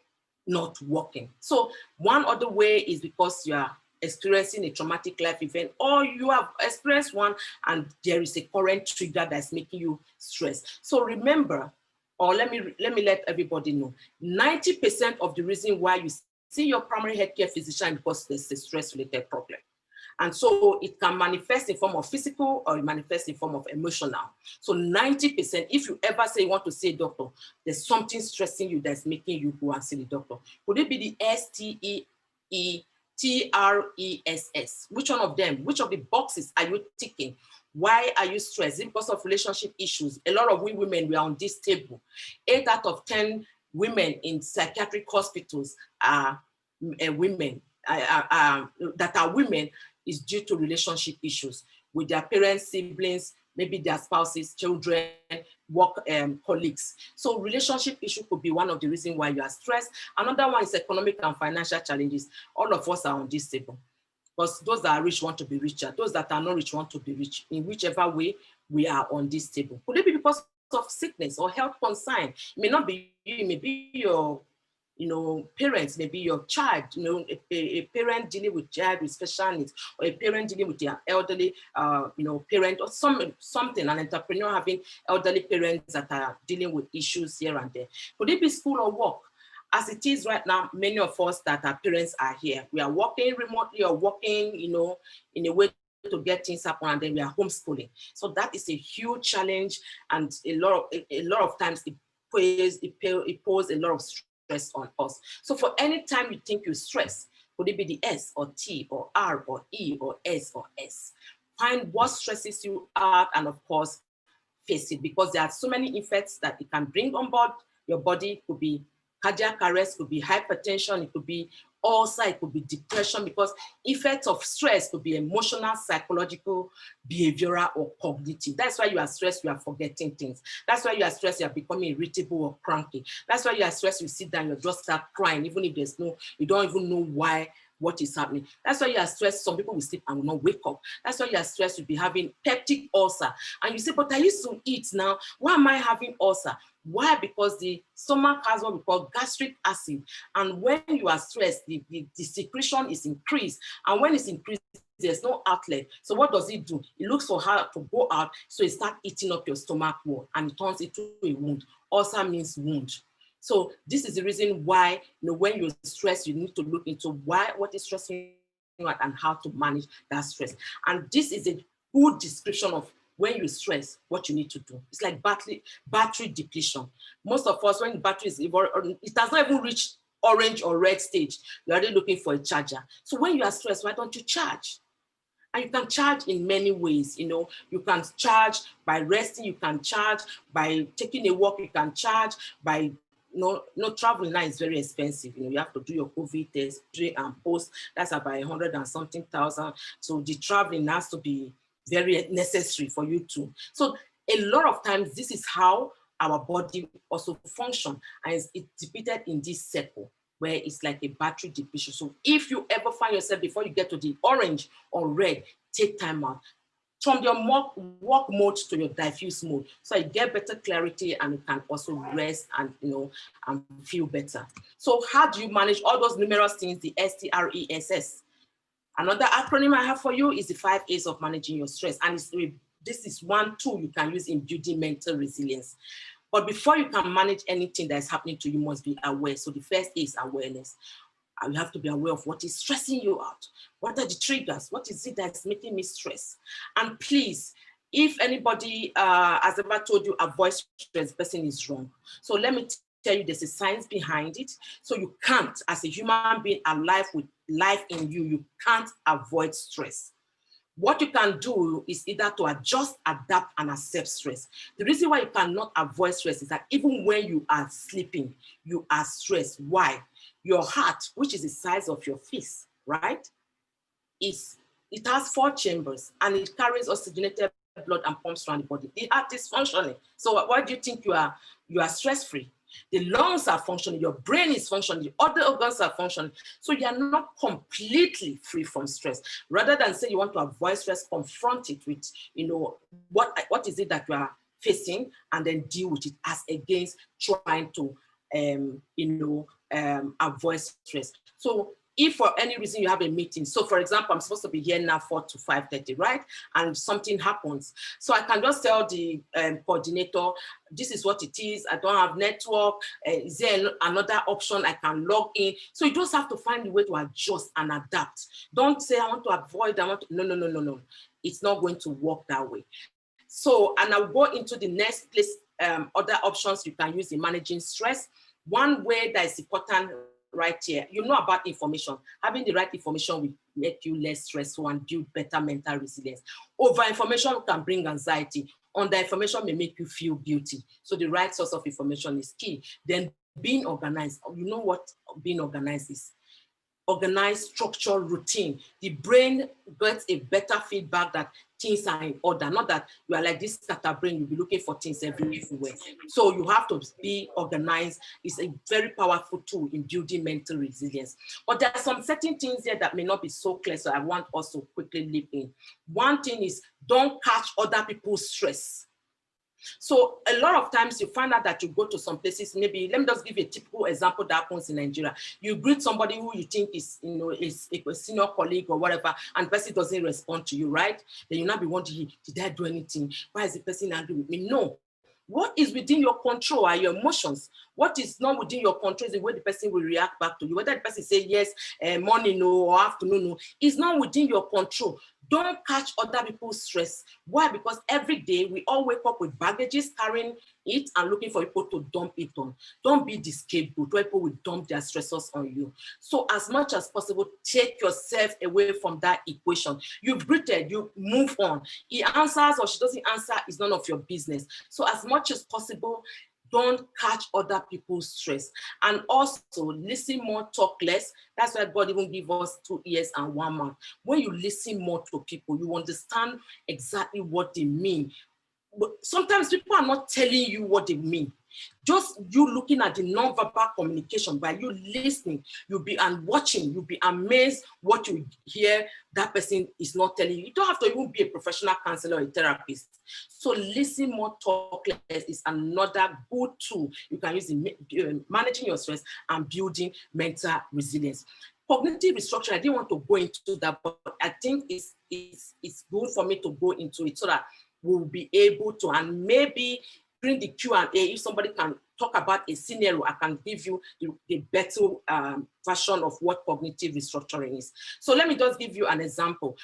not working. So one other way is because you are experiencing a traumatic life event, or you have experienced one and there is a current trigger that's making you stressed. So remember, or let me let everybody know, 90% of the reason why you see your primary healthcare physician is because there's a stress-related problem. And so it can manifest in form of physical or it manifests in form of emotional. So 90%, if you ever say you want to see a doctor, there's something stressing you that's making you go and see the doctor. Could it be the S.T.R.E.S.S? Which one of them? Which of the boxes are you ticking? Why are you stressed? Is it because of relationship issues? A lot of we women, we are on this table. 8 out of 10 women in psychiatric hospitals are women that are women is due to relationship issues with their parents, siblings, maybe their spouses, children, work colleagues. So relationship issue could be one of the reasons why you are stressed. Another one is economic and financial challenges. All of us are on this table. Because those that are rich want to be richer. Those that are not rich want to be rich. In whichever way, we are on this table. Could it be because of sickness or health concern? It may not be you, it may be your parents, maybe your child, a parent dealing with child with special needs, or a parent dealing with their elderly, parent, or something, an entrepreneur having elderly parents that are dealing with issues here and there. Could it be school or work? As it is right now, many of us that are parents are here. We are working remotely or working, in a way to get things happen, and then we are homeschooling. So that is a huge challenge, and a lot of times it poses a lot of stress on us. So for any time you think you're stressed, could it be the S or T or R or E or S or S? Find what stresses you out, and of course, face it, because there are so many effects that it can bring on board your body. It could be cardiac arrest, could be hypertension, it could be ulcer, it could be depression, because effects of stress could be emotional, psychological, behavioral, or cognitive. That's why you are stressed, you are forgetting things. That's why you are stressed, you are becoming irritable or cranky. That's why you are stressed, you sit down, you just start crying, even if there's no, you don't even know why, what is happening. That's why you are stressed. Some people will sleep and will not wake up. That's why you are stressed, you'll be having peptic ulcer. And you say, but I used to eat now. Why am I having ulcer? Why? Because the stomach has what we call gastric acid. And when you are stressed, the secretion is increased. And when it's increased, there's no outlet. So what does it do? It looks for how to go out. So it starts eating up your stomach wall and it turns into a wound. Ulcer means wound. So this is the reason why, when you're stressed, you need to look into what is stressing you out and how to manage that stress. And this is a good description of when you stress, what you need to do. It's like battery depletion. Most of us, when the battery is, it has not even reached orange or red stage, you're already looking for a charger. So when you are stressed, why don't you charge? And you can charge in many ways. You can charge by resting, you can charge by taking a walk, you can charge by traveling now is very expensive. You have to do your COVID test, pre and post. That's about 100 and something thousand. So the traveling has to be very necessary for you to. So a lot of times, this is how our body also function, and it's depicted in this circle, where it's like a battery depletion. So if you ever find yourself, before you get to the orange or red, take time out. From your walk mode to your diffuse mode, so you get better clarity and you can also rest and and feel better. So how do you manage all those numerous things? The S.T.R.E.S.S. Another acronym I have for you is the 5 A's of managing your stress, and this is one tool you can use in building mental resilience. But before you can manage anything that is happening to you, you must be aware. So the first A is awareness. You have to be aware of what is stressing you out. What are the triggers? What is it that's making me stress? And please, if anybody has ever told you avoid stress, the person is wrong. So let me tell you, there's a science behind it. So you can't, as a human being alive with life in you, you can't avoid stress. What you can do is either to adjust, adapt, and accept stress. The reason why you cannot avoid stress is that even when you are sleeping, you are stressed. Why? Your heart, which is the size of your fist, right? It has 4 chambers and it carries oxygenated blood and pumps around the body. The heart is functioning. So why do you think you are stress-free? The lungs are functioning, your brain is functioning, the other organs are functioning. So you are not completely free from stress. Rather than say you want to avoid stress, confront it with, what is it that you are facing, and then deal with it, as against trying to, avoid stress. So if for any reason you have a meeting, so for example, I'm supposed to be here now 4 to 5:30, right? And something happens. So I can just tell the coordinator, this is what it is. I don't have network. Is there another option I can log in? So you just have to find a way to adjust and adapt. Don't say, I want to avoid, no. It's not going to work that way. So, and I'll go into the next place, other options you can use in managing stress. One way that is important right here, about information. Having the right information will make you less stressful and build better mental resilience. Over information can bring anxiety. Under information may make you feel guilty. So the right source of information is key. Then being organized. You know what being organized is? Organized, structure, routine. The brain gets a better feedback that things are in order, not that you are like this scatter brain, you'll be looking for things everywhere. So you have to be organized. It's a very powerful tool in building mental resilience. But there are some certain things here that may not be so clear, so I want us to quickly leap in. One thing is, don't catch other people's stress. So a lot of times you find out that you go to some places, maybe, let me just give you a typical example that happens in Nigeria. You greet somebody who you think is, is a senior colleague or whatever, and the person doesn't respond to you, right? Then you'll not be wondering, did I do anything? Why is the person angry with me? No. What is within your control are your emotions. What is not within your control is the way the person will react back to you. Whether the person say yes, morning no, or afternoon no, is not within your control. Don't catch other people's stress. Why? Because every day we all wake up with baggages, carrying it and looking for people to dump it on. Don't be the scapegoat where people will dump their stressors on you. So as much as possible, take yourself away from that equation. You've greeted, you move on. He answers or she doesn't answer is none of your business. So as much as possible, don't catch other people's stress. And also listen more, talk less. That's why God even give us 2 ears and 1 mouth. When you listen more to people, you understand exactly what they mean. But sometimes people are not telling you what they mean. Just you looking at the non-verbal communication, by you listening, you'll be and watching, you'll be amazed what you hear that person is not telling you. You don't have to even be a professional counselor or a therapist. So listen more, talk less is another good tool you can use in managing your stress and building mental resilience. Cognitive restructuring, I didn't want to go into that, but I think it's good for me to go into it so that we'll be able to, and maybe during the Q&A, if somebody can talk about a scenario, I can give you the better version of what cognitive restructuring is. So let me just give you an example.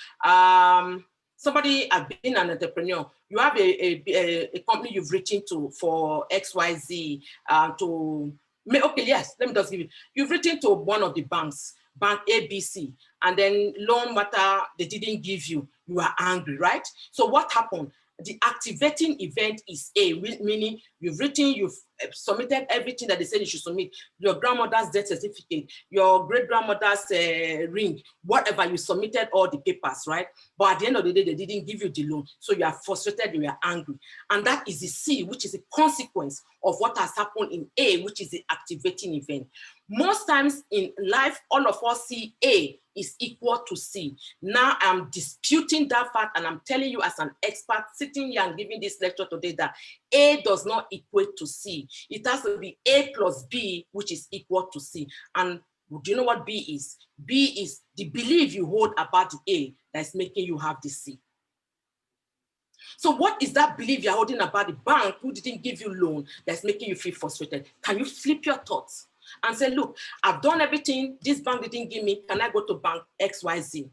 Somebody has been an entrepreneur. You have a company you've written to for XYZ okay, yes, let me just give you. You've written to one of the banks, bank ABC, and then loan matter they didn't give you. You are angry, right? So what happened? The activating event is A, meaning you've written, you've submitted everything that they said you should submit, your grandmother's death certificate, your great-grandmother's ring, whatever, you submitted all the papers, right? But at the end of the day, they didn't give you the loan. So you are frustrated, you are angry. And that is the C, which is a consequence of what has happened in A, which is the activating event. Most times in life, all of us see A is equal to C. Now I'm disputing that fact, and I'm telling you as an expert sitting here and giving this lecture today that A does not equate to C. It has to be A plus B, which is equal to C. And do you know what B is? B is the belief you hold about the A that's making you have the C. So what is that belief you're holding about the bank who didn't give you loan that's making you feel frustrated? Can you flip your thoughts and say, look, I've done everything this bank didn't give me. Can I go to bank XYZ?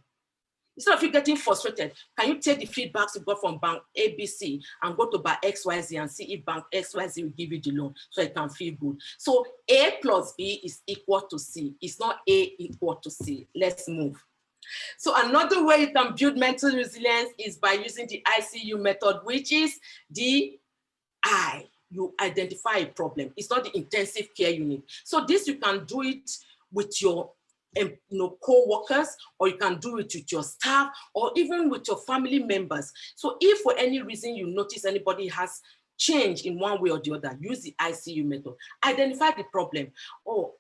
Instead of you getting frustrated, can you take the feedbacks you got from bank ABC and go to bank XYZ and see if bank XYZ will give you the loan so you can feel good? So A plus B is equal to C. It's not A equal to C. Let's move. So another way you can build mental resilience is by using the I.C.U. method, which is the I. You identify a problem. It's not the intensive care unit. So this, you can do it with your co-workers, or you can do it with your staff, or even with your family members. So if for any reason you notice anybody has changed in one way or the other, use the I.C.U. method. Identify the problem. Oh,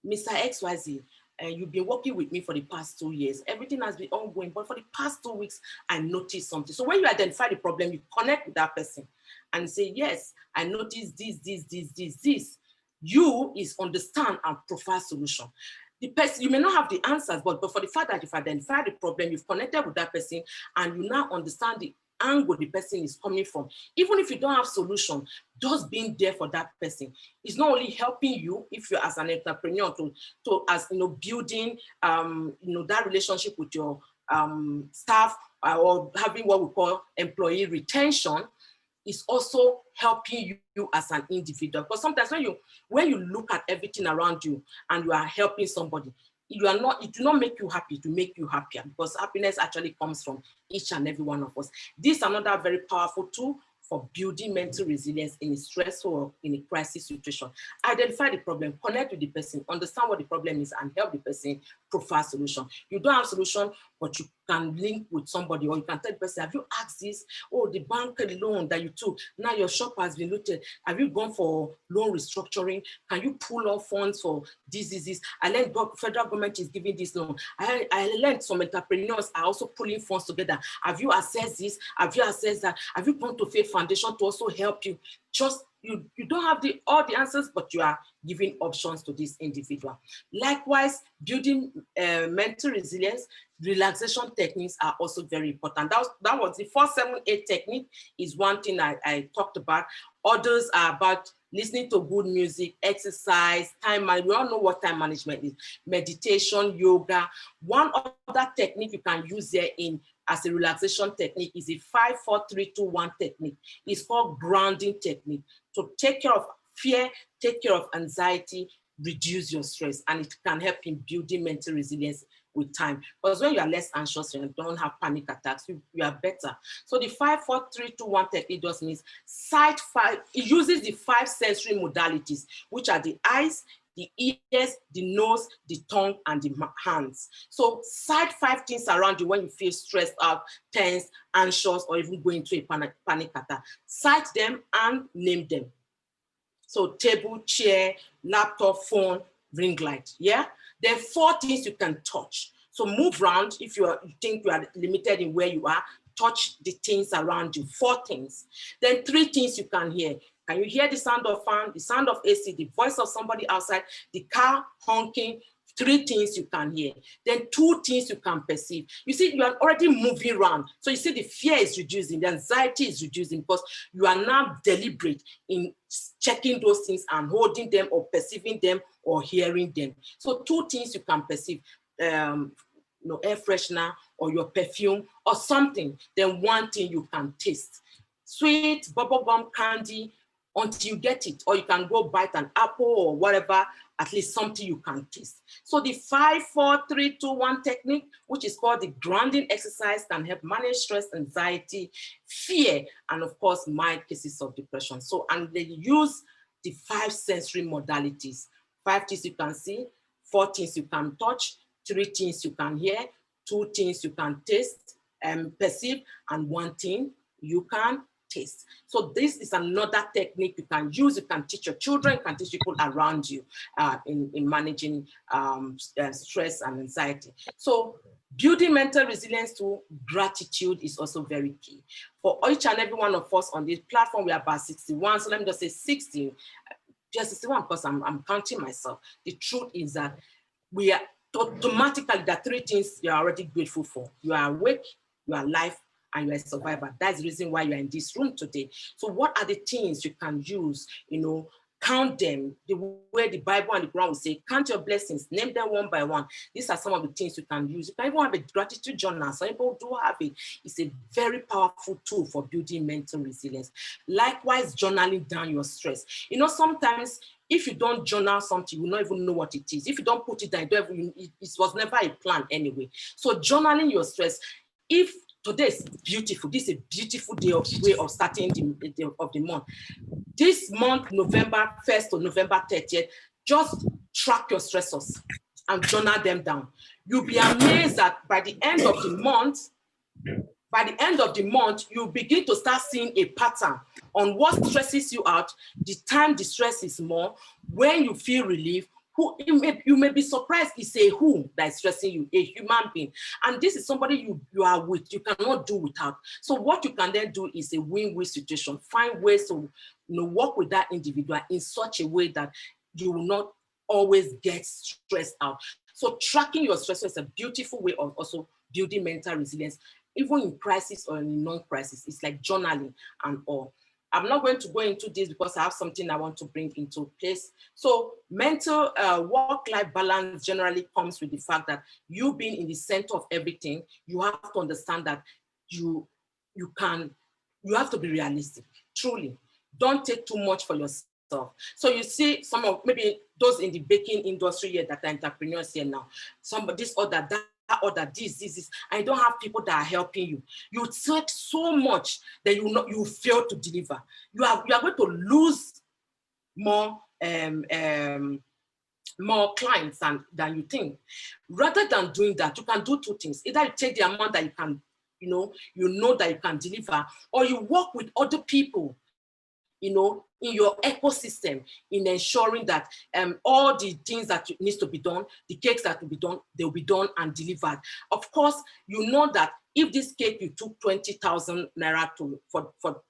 Mr. XYZ, you've been working with me for the past 2 years. Everything has been ongoing, but for the past 2 weeks, I noticed something. So when you identify the problem, you connect with that person and say, yes, I noticed this. You is understand and provide solution. The person, you may not have the answers, but for the fact that you've identified the problem, you've connected with that person, and you now understand the angle the person is coming from. Even if you don't have solution, just being there for that person is not only helping you, if you're as an entrepreneur, to as building that relationship with your staff, or having what we call employee retention, is also helping you as an individual. Because sometimes when you look at everything around you and you are helping somebody, it do not make you happy, to make you happier, because happiness actually comes from each and every one of us. This is another very powerful tool for building mental resilience in a stressful or in a crisis situation. Identify the problem, connect with the person, understand what the problem is, and help the person provide solution. You don't have solution, but you can link with somebody, or you can tell the person, have you asked this? Oh, the bank loan that you took, now your shop has been looted. Have you gone for loan restructuring? Can you pull off funds for this? I learned federal government is giving this loan. I learned some entrepreneurs are also pulling funds together. Have you assessed this? Have you assessed that? Have you gone to Faith Foundation to also help you? Just you don't have all the answers, but you are giving options to this individual. Likewise, building mental resilience, relaxation techniques are also very important. That was the 4-7-8 technique is one thing I talked about. Others are about listening to good music, exercise, time management. We all know what time management is. Meditation, yoga. One other technique you can use there as a relaxation technique is a 5-4-3-2-1 technique. It's called grounding technique. To take care of fear, take care of anxiety, reduce your stress, and it can help in building mental resilience with time. Because when you are less anxious and you don't have panic attacks, you are better. So the 5, 4, 3, 2, 1 technique just means sight 5. It uses the 5 sensory modalities, which are the eyes, the ears, the nose, the tongue, and the hands. So sight 5 things around you when you feel stressed out, tense, anxious, or even going into a panic attack. Sight them and name them. So table, chair, laptop, phone, ring light, yeah? Then 4 things you can touch. So move around if you think you are limited in where you are, touch the things around you, 4 things. Then 3 things you can hear. Can you hear the sound of fan, the sound of AC, the voice of somebody outside, the car honking? 3 things you can hear. Then 2 things you can perceive. You see, you are already moving around. So you see the fear is reducing, the anxiety is reducing because you are now deliberate in checking those things and holding them or perceiving them or hearing them. So 2 things you can perceive, air freshener or your perfume or something. Then 1 thing you can taste. Sweet, bubblegum, candy, until you get it, or you can go bite an apple or whatever, at least something you can taste. So the 5, 4, 3, 2, 1 technique, which is called the grounding exercise, can help manage stress, anxiety, fear, and of course, mild cases of depression. So, and they use the 5 sensory modalities. 5 things you can see, 4 things you can touch, 3 things you can hear, 2 things you can taste and perceive, and 1 thing you can taste. So this is another technique you can use. You can teach your children, you can teach people around you in managing stress and anxiety. So building mental resilience through gratitude is also very key. For each and every one of us on this platform, we are about 61. So let me just say 60, just 61 because I'm counting myself. The truth is that we are automatically, there are 3 things you are already grateful for. You are awake, you are alive, and you're a survivor. That's the reason why you're in this room today. So what are the things you can use, count them, the way the Bible and the Quran will say, count your blessings, name them one by one. These are some of the things you can use. You can even have a gratitude journal. Some people do have it. It's a very powerful tool for building mental resilience. Likewise, journaling down your stress. Sometimes if you don't journal something, you will not even know what it is. If you don't put it down, it was never a plan anyway. So journaling your stress, if today is beautiful, this is a beautiful way of starting the month. This month, November 1st to November 30th, just track your stressors and journal them down. You'll be amazed that by the end of the month, you begin to start seeing a pattern on what stresses you out, the time the stress is more, when you feel relief. You may be surprised it's a who that is stressing you, a human being. And this is somebody you are with, you cannot do without. So what you can then do is a win-win situation. Find ways to work with that individual in such a way that you will not always get stressed out. So tracking your stress is a beautiful way of also building mental resilience, even in crisis or in non-crisis. It's like journaling and all. I'm not going to go into this because I have something I want to bring into place. So mental work-life balance generally comes with the fact that you being in the center of everything, you have to understand that you have to be realistic, truly. Don't take too much for yourself. So you see some of maybe those in the baking industry here that are entrepreneurs here now, this order, that order, this, and you don't have people that are helping you. You take so much that you fail to deliver. You are going to lose more clients than you think. Rather than doing that, you can do 2 things. Either you take the amount that you can, that you can deliver, or you work with other people, in your ecosystem, in ensuring that all the things that needs to be done, the cakes that will be done, they'll be done and delivered. Of course, you know that if this cake you took 20,000 naira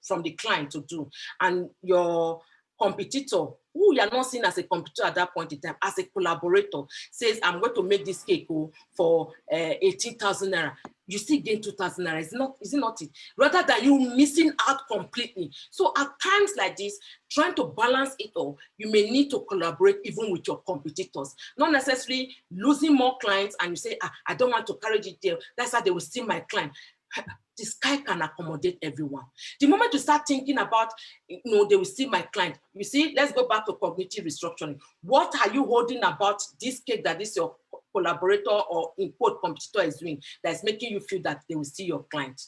from the client to do, and your competitor, who you are not seen as a competitor at that point in time, as a collaborator, says, I'm going to make this cake for 18,000 naira. You still gain 2,000 naira. Is it not it? Rather than you missing out completely. So at times like this, trying to balance it all, you may need to collaborate even with your competitors. Not necessarily losing more clients and you say, I don't want to carry the deal. That's how they will steal my client. The sky can accommodate everyone. The moment you start thinking about, they will steal my client. You see, let's go back to cognitive restructuring. What are you holding about this cake that this your collaborator or in quote competitor is doing that is making you feel that they will see your client?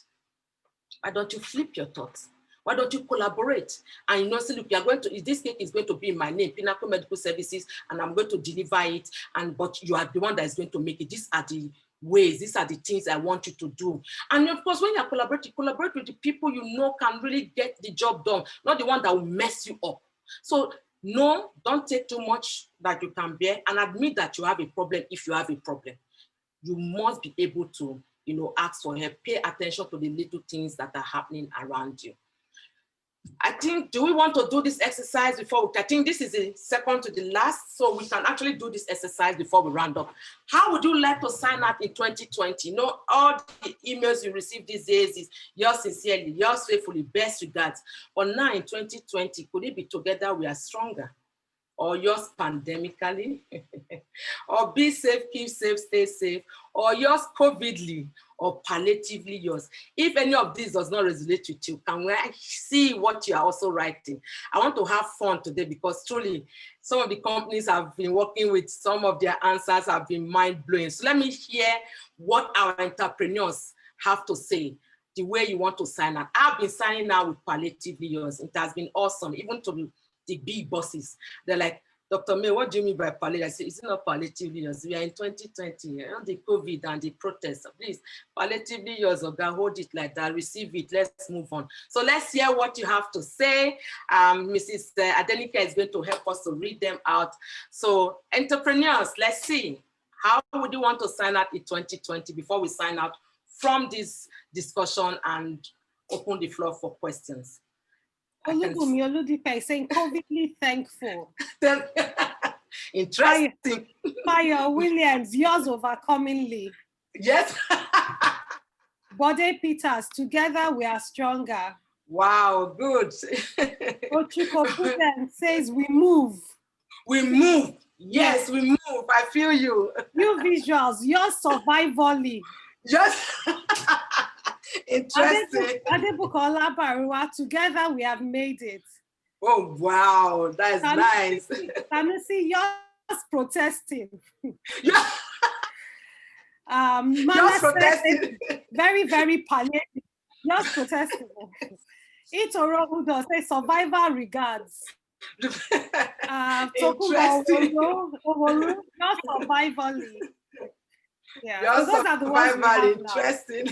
Why don't you flip your thoughts? Why don't you collaborate? And you know, say, look, you are going to, this cake is going to be in my name, Pinnacle Medical Services, and I'm going to deliver it. But you are the one that is going to make it. These are the ways, these are the things I want you to do. And of course, when you collaborate with the people you know can really get the job done, not the one that will mess you up. So no, don't take too much that you can bear, and admit that you have a problem if you have a problem. You must be able to, you know, ask for help, pay attention to the little things that are happening around you. I think, do we want to do this exercise before I think this is the second to the last, so we can actually do this exercise before we round up. How would you like to sign up in 2020? You know, all the emails you receive these days is yours sincerely, yours faithfully, best regards. But now in 2020, could it be together we are stronger? Or yours pandemically, or be safe, keep safe, stay safe, or yours COVIDly, or palliatively yours. If any of these does not resonate with you, can we see what you are also writing? I want to have fun today because truly, some of the companies I've been working with, some of their answers have been mind-blowing. So let me hear what our entrepreneurs have to say, the way you want to sign up. I've been signing out with palliatively yours. It has been awesome, even to the big bosses. They're like, Dr. May, what do you mean by palliative? I say, it's not palliatively yours. We are in 2020, you know, the COVID and the protests. Please, palliatively yours, or hold it like that, receive it, let's move on. So let's hear what you have to say. Mrs. Adenika is going to help us to read them out. So entrepreneurs, let's see. How would you want to sign up in 2020 before we sign out from this discussion and open the floor for questions? Olubumi Oludipe is saying COVIDly thankful. Interesting. Fire Williams, yours overcomingly. Yes. Bode Peters, together we are stronger. Wow, good. Ochuko Prudence says we move. We move. Yes, we move. I feel you. New visuals, yours survivally. Yes. Interesting. Adebukola Barua, together we have made it. Oh, wow. That's nice. Sanusi, yours protesting. Yeah. Yours protesting. Very, very palliative. Yours protesting. Itoro Udo says survivor regards. Interesting. Yours survivally. Yeah. Yours so those are the ones we have interesting.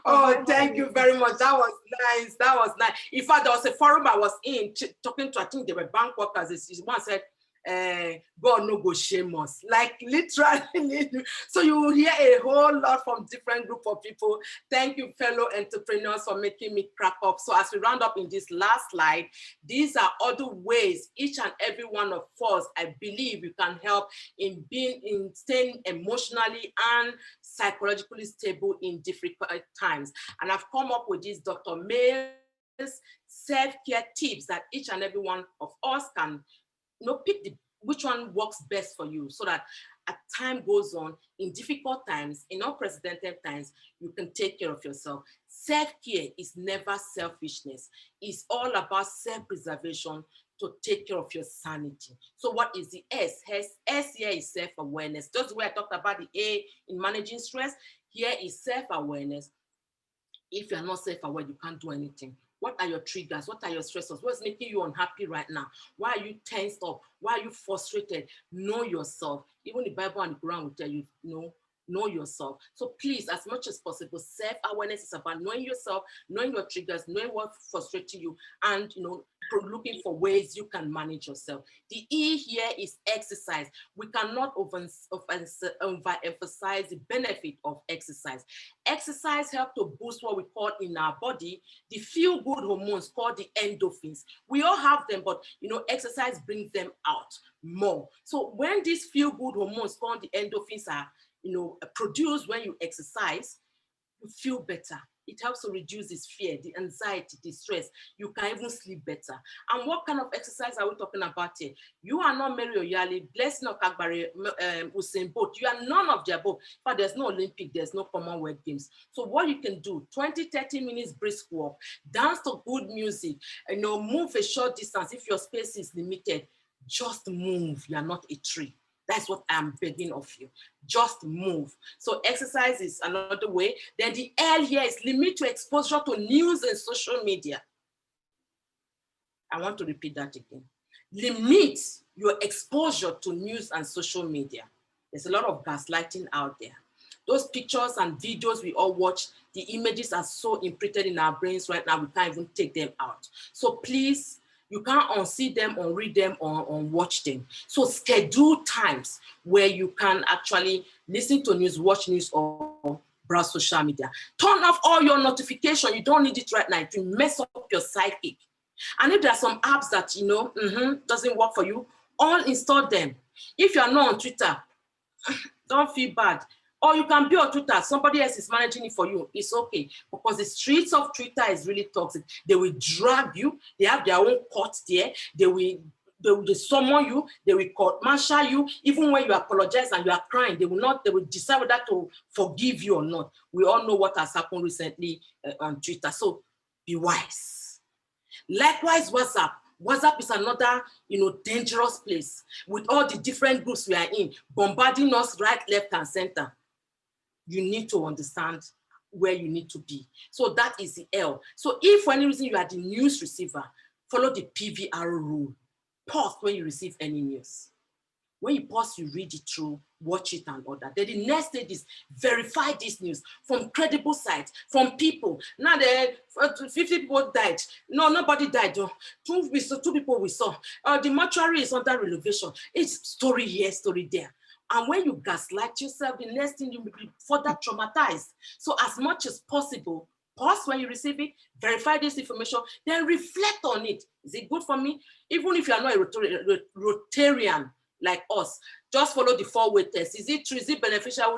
Oh, thank you very much. That was nice. That was nice. In fact, there was a forum I was in talking to, I think they were bank workers. One said, God no go shame us. Like literally. So you will hear a whole lot from different group of people. Thank you, fellow entrepreneurs, for making me crack up. So as we round up in this last slide, these are other ways each and every one of us, I believe, you can help in staying emotionally and psychologically stable in difficult times. And I've come up with these Dr. May's self-care tips that each and every one of us can pick which one works best for you, so that as time goes on, in difficult times, in unprecedented times, you can take care of yourself. Self-care is never selfishness. It's all about self-preservation to take care of your sanity. So what is the S? S here is self-awareness. Just the way I talked about the A in managing stress, here is self-awareness. If you're not self-aware, you can't do anything. What are your triggers? What are your stressors? What's making you unhappy right now? Why are you tensed up? Why are you frustrated? Know yourself. Even the Bible and the Quran will tell you, know yourself. So please, as much as possible, self-awareness is about knowing yourself, knowing your triggers, knowing what frustrates you, and looking for ways you can manage yourself. The E here is exercise. We cannot overemphasize the benefit of exercise. Exercise helps to boost what we call in our body the feel-good hormones called the endorphins. We all have them, but exercise brings them out more. So when these feel-good hormones called the endorphins are produced when you exercise, you feel better. It helps to reduce this fear, the anxiety, the stress. You can even sleep better. And what kind of exercise are we talking about here? You are not Mary Oyali, Blessing Okagbare, Usain Bolt. You are none of the above. But there's no Olympic, there's no Commonwealth Games. So what you can do, 20-30 minutes brisk walk, dance to good music, move a short distance if your space is limited. Just move. You are not a tree. That's what I'm begging of you. Just move. So exercise is another way. Then the L here is limit your exposure to news and social media. I want to repeat that again. Limit your exposure to news and social media. There's a lot of gaslighting out there. Those pictures and videos we all watch, the images are so imprinted in our brains right now, we can't even take them out. So please, you can't unsee them, unread them, or unwatch them. So schedule times where you can actually listen to news, watch news, or browse social media. Turn off all your notifications. You don't need it right now. It will mess up your psychic. And if there are some apps that, you know, doesn't work for you, uninstall them. If you are not on Twitter, don't feel bad. Or you can be on Twitter, somebody else is managing it for you. It's okay, because the streets of Twitter is really toxic. They will drag you. They have their own court there. They will summon you. They will court martial you. Even when you apologize and you are crying, they will decide whether to forgive you or not. We all know what has happened recently on Twitter. So be wise. Likewise, WhatsApp. WhatsApp is another, dangerous place with all the different groups we are in, bombarding us right, left, and center. You need to understand where you need to be. So that is the L. So if for any reason you are the news receiver, follow the PVR rule. Pause when you receive any news. When you pause, you read it through, watch it, and order. Then the next stage is verify this news from credible sites, from people. Now, 50 people died. No, nobody died. Two people we saw. The mortuary is under renovation. It's story here, story there. And when you gaslight yourself, the next thing you will be further traumatized. So as much as possible, pause when you receive it, verify this information, then reflect on it. Is it good for me? Even if you are not a Rotarian, like us, just follow the 4-way test. Is it true? Is it beneficial?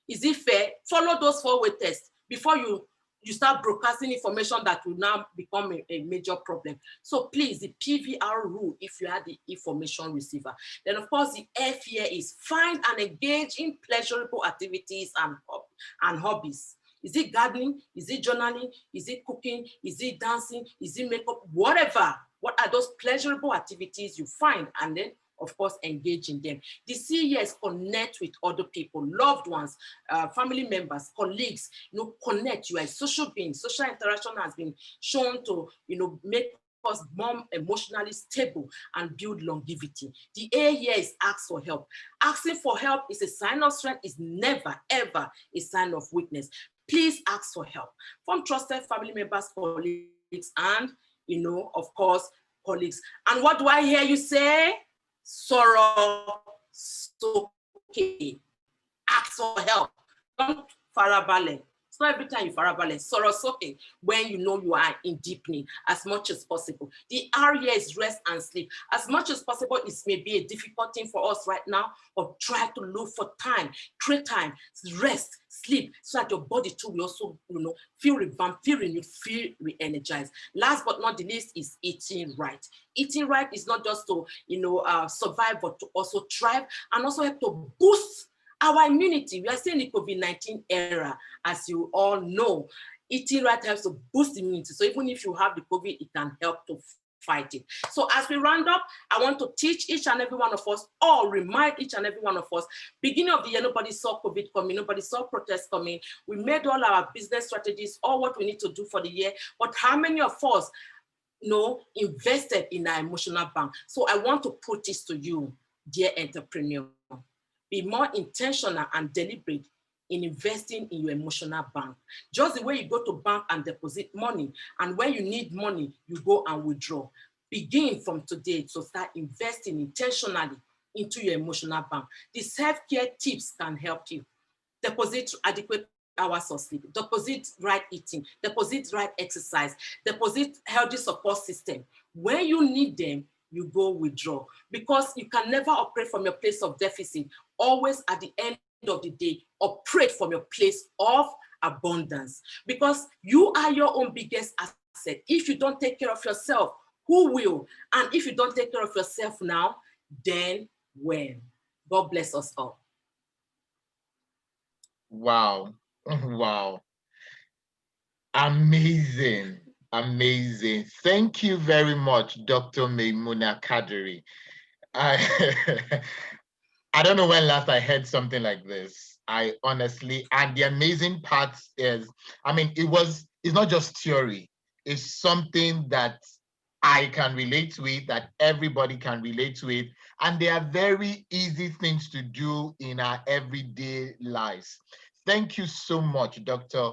Is it fair? Follow those 4-way tests before you start broadcasting information that will now become a major problem. So please, the PVR rule, if you are the information receiver. Then of course, the F here is find and engage in pleasurable activities and hobbies. Is it gardening? Is it journaling? Is it cooking? Is it dancing? Is it makeup? Whatever. What are those pleasurable activities you find? And then of course, engage in them. The C here is connect with other people, loved ones, family members, colleagues, connect. You are a social being. Social interaction has been shown to, make us more emotionally stable and build longevity. The A here is ask for help. Asking for help is a sign of strength, is never, ever a sign of weakness. Please ask for help from trusted family members, colleagues, and, of course, colleagues. And what do I hear you say? Sorrow, okay. Ask for help. Don't farabale. It's not every time you farabale. Sorrow, okay. When you know you are in deep need, as much as possible. The R here is rest and sleep. As much as possible, it may be a difficult thing for us right now, but try to look for time, create time, rest, sleep, so that your body too will also, feel revamped, feel renewed, feel re-energized. Last but not the least is eating right. Eating right is not just to, survive, but to also thrive and also help to boost our immunity. We are still in the COVID-19 era, as you all know. Eating right helps to boost immunity. So even if you have the COVID, it can help to fight it. So as we round up, I want to teach each and every one of us, or remind each and every one of us, beginning of the year, nobody saw COVID coming, nobody saw protests coming. We made all our business strategies, all what we need to do for the year. But how many of us, invested in our emotional bank? So I want to put this to you, dear entrepreneur. Be more intentional and deliberate in investing in your emotional bank. Just the way you go to bank and deposit money, and when you need money, you go and withdraw. Begin from today to start investing intentionally into your emotional bank. The self-care tips can help you. Deposit adequate hours of sleep, deposit right eating, deposit right exercise, deposit healthy support system. When you need them, you go withdraw, because you can never operate from your place of deficit. Always at the end of the day, operate from your place of abundance, because you are your own biggest asset. If you don't take care of yourself, who will? And if you don't take care of yourself now, then when? God bless us all. Wow. Wow. Amazing. Amazing. Thank you very much, Dr. Maimuna Kadiri. I don't know when last I heard something like this. I honestly, and the amazing part is, I mean, it's not just theory. It's something that I can relate to it, that everybody can relate to it. And they are very easy things to do in our everyday lives. Thank you so much, Dr.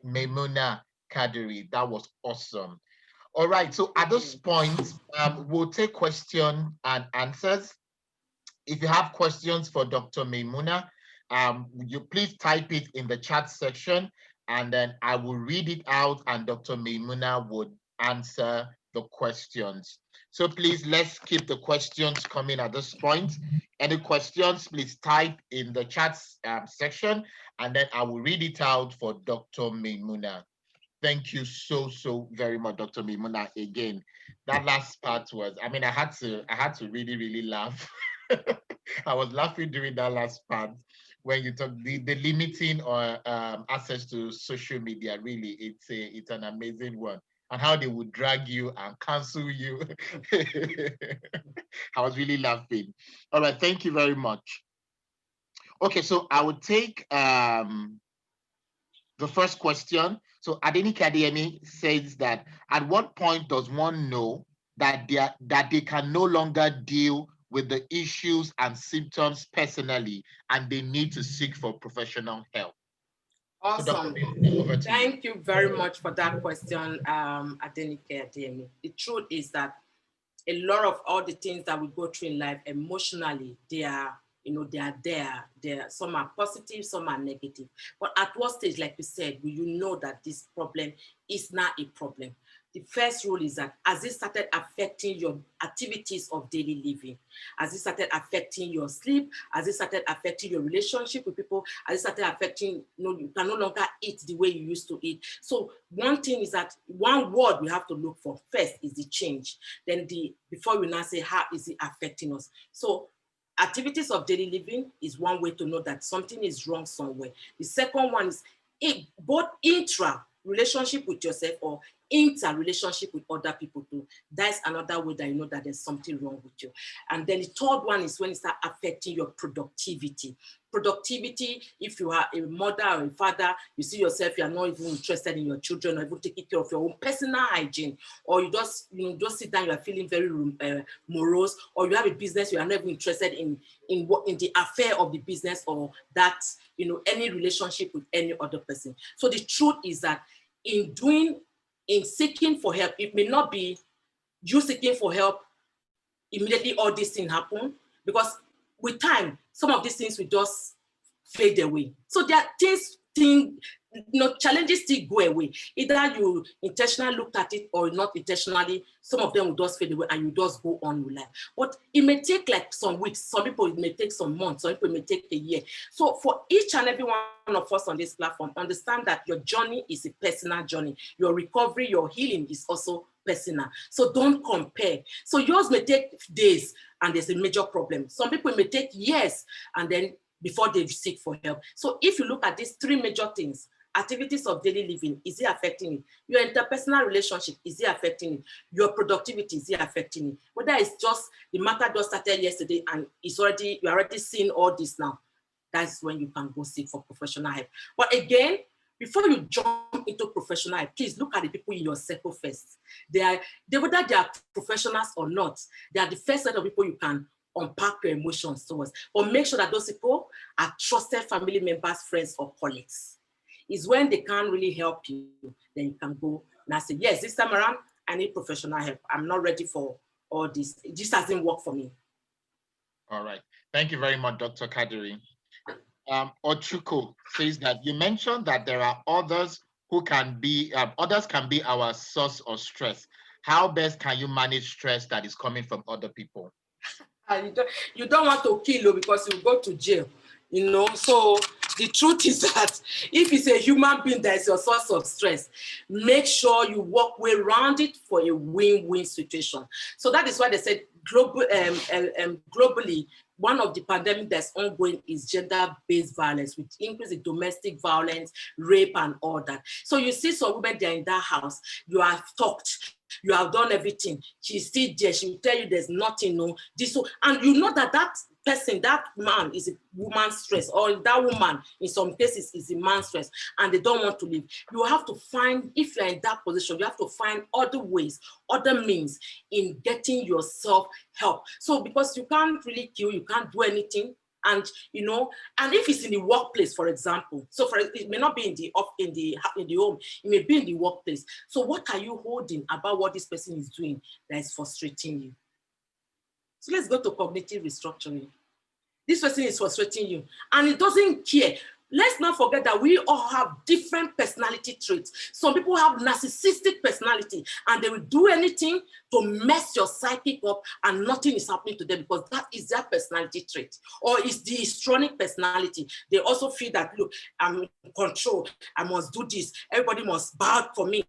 Maimuna Kadiri. That was awesome. All right, so at this point, we'll take question and answers. If you have questions for Dr. Maimuna, you please type it in the chat section, and then I will read it out and Dr. Maimuna would answer the questions. So please, let's keep the questions coming at this point. Any questions, please type in the chat section, and then I will read it out for Dr. Maimuna. Thank you so very much, Dr. Maimuna. Again, that last part was, I mean, I had to really laugh. I was laughing during that last part when you talk the limiting or access to social media. Really, it's an amazing one, and how they would drag you and cancel you. I was really laughing. All right, thank you very much. Okay, so I would take the first question. So Adenike Adeyemi says that at what point does one know that they can no longer deal with the issues and symptoms personally and they need to seek for professional help? Awesome. So Thank you very much for that question, Adenike Adeyemi. The truth is that a lot of all the things that we go through in life emotionally, they are there. Some are positive, some are negative. But at what stage, like we said, will you know that this problem is not a problem? The first rule is that as it started affecting your activities of daily living, as it started affecting your sleep, as it started affecting your relationship with people, as it started affecting, you can no longer eat the way you used to eat. So one thing is that one word we have to look for first is the change. Then before we now say, how is it affecting us? So activities of daily living is one way to know that something is wrong somewhere. The second one is both intra relationship with yourself or inter-relationship with other people too. That's another way that you know that there's something wrong with you. And then the third one is when it starts affecting your productivity. Productivity, if you are a mother or a father, you see yourself, you are not even interested in your children or even taking care of your own personal hygiene, or you just sit down, you are feeling very morose, or you have a business, you are not even interested in the affair of the business or that, any relationship with any other person. So the truth is that in seeking for help, it may not be you seeking for help immediately all these things happen, because with time, some of these things will just fade away. So there are challenges still go away. Either you intentionally looked at it or not intentionally, some of them will just fade away and you just go on with life. But it may take like some weeks, some people it may take some months, some people it may take a year. So for each and every one of us on this platform, understand that your journey is a personal journey. Your recovery, your healing is also personal. So don't compare. So yours may take days and there's a major problem. Some people may take years and then before they seek for help. So if you look at these three major things, activities of daily living, is it affecting it? Your interpersonal relationship, is it affecting it? Your productivity, is it affecting it? Whether it's just the matter just started yesterday and you're already seeing all this now, that's when you can go seek for professional help. But again, before you jump into professional help, please look at the people in your circle first. Whether they are professionals or not, they are the first set of people you can unpack your emotions towards. But make sure that those people are trusted family members, friends, or colleagues. It's when they can't really help you, then you can go and say, yes, this time around, I need professional help. I'm not ready for all this. It just doesn't work for me. All right. Thank you very much, Dr. Kadiri. Ochuko says that you mentioned that there are others who can be, others can be our source of stress. How best can you manage stress that is coming from other people? You don't want to kill because you go to jail, So the truth is that if it's a human being that is your source of stress, make sure you work way around it for a win-win situation. So that is why they said globally, one of the pandemic that's ongoing is gender-based violence, which includes the domestic violence, rape, and all that. So you see some women, they're in that house, you are talked, You have done everything. She's still there. She will tell you there's nothing, no. This, so, and you know that that person, that man is a woman's stress, or that woman in some cases is a man's stress, and they don't want to leave. You have to find, if you're in that position, you have to find other ways, other means in getting yourself help. So because you can't really kill, you can't do anything. And you know, and if it's in the workplace, for example, so for it may not be in the home, it may be in the workplace. So what are you holding about what this person is doing that is frustrating you? So let's go to cognitive restructuring. This person is frustrating you, and it doesn't care. Let's not forget that we all have different personality traits. Some people have narcissistic personality, and they will do anything to mess your psychic up, and nothing is happening to them because that is their personality trait. Or it's the histrionic personality. They also feel that, look, I'm in control. I must do this. Everybody must bow for me.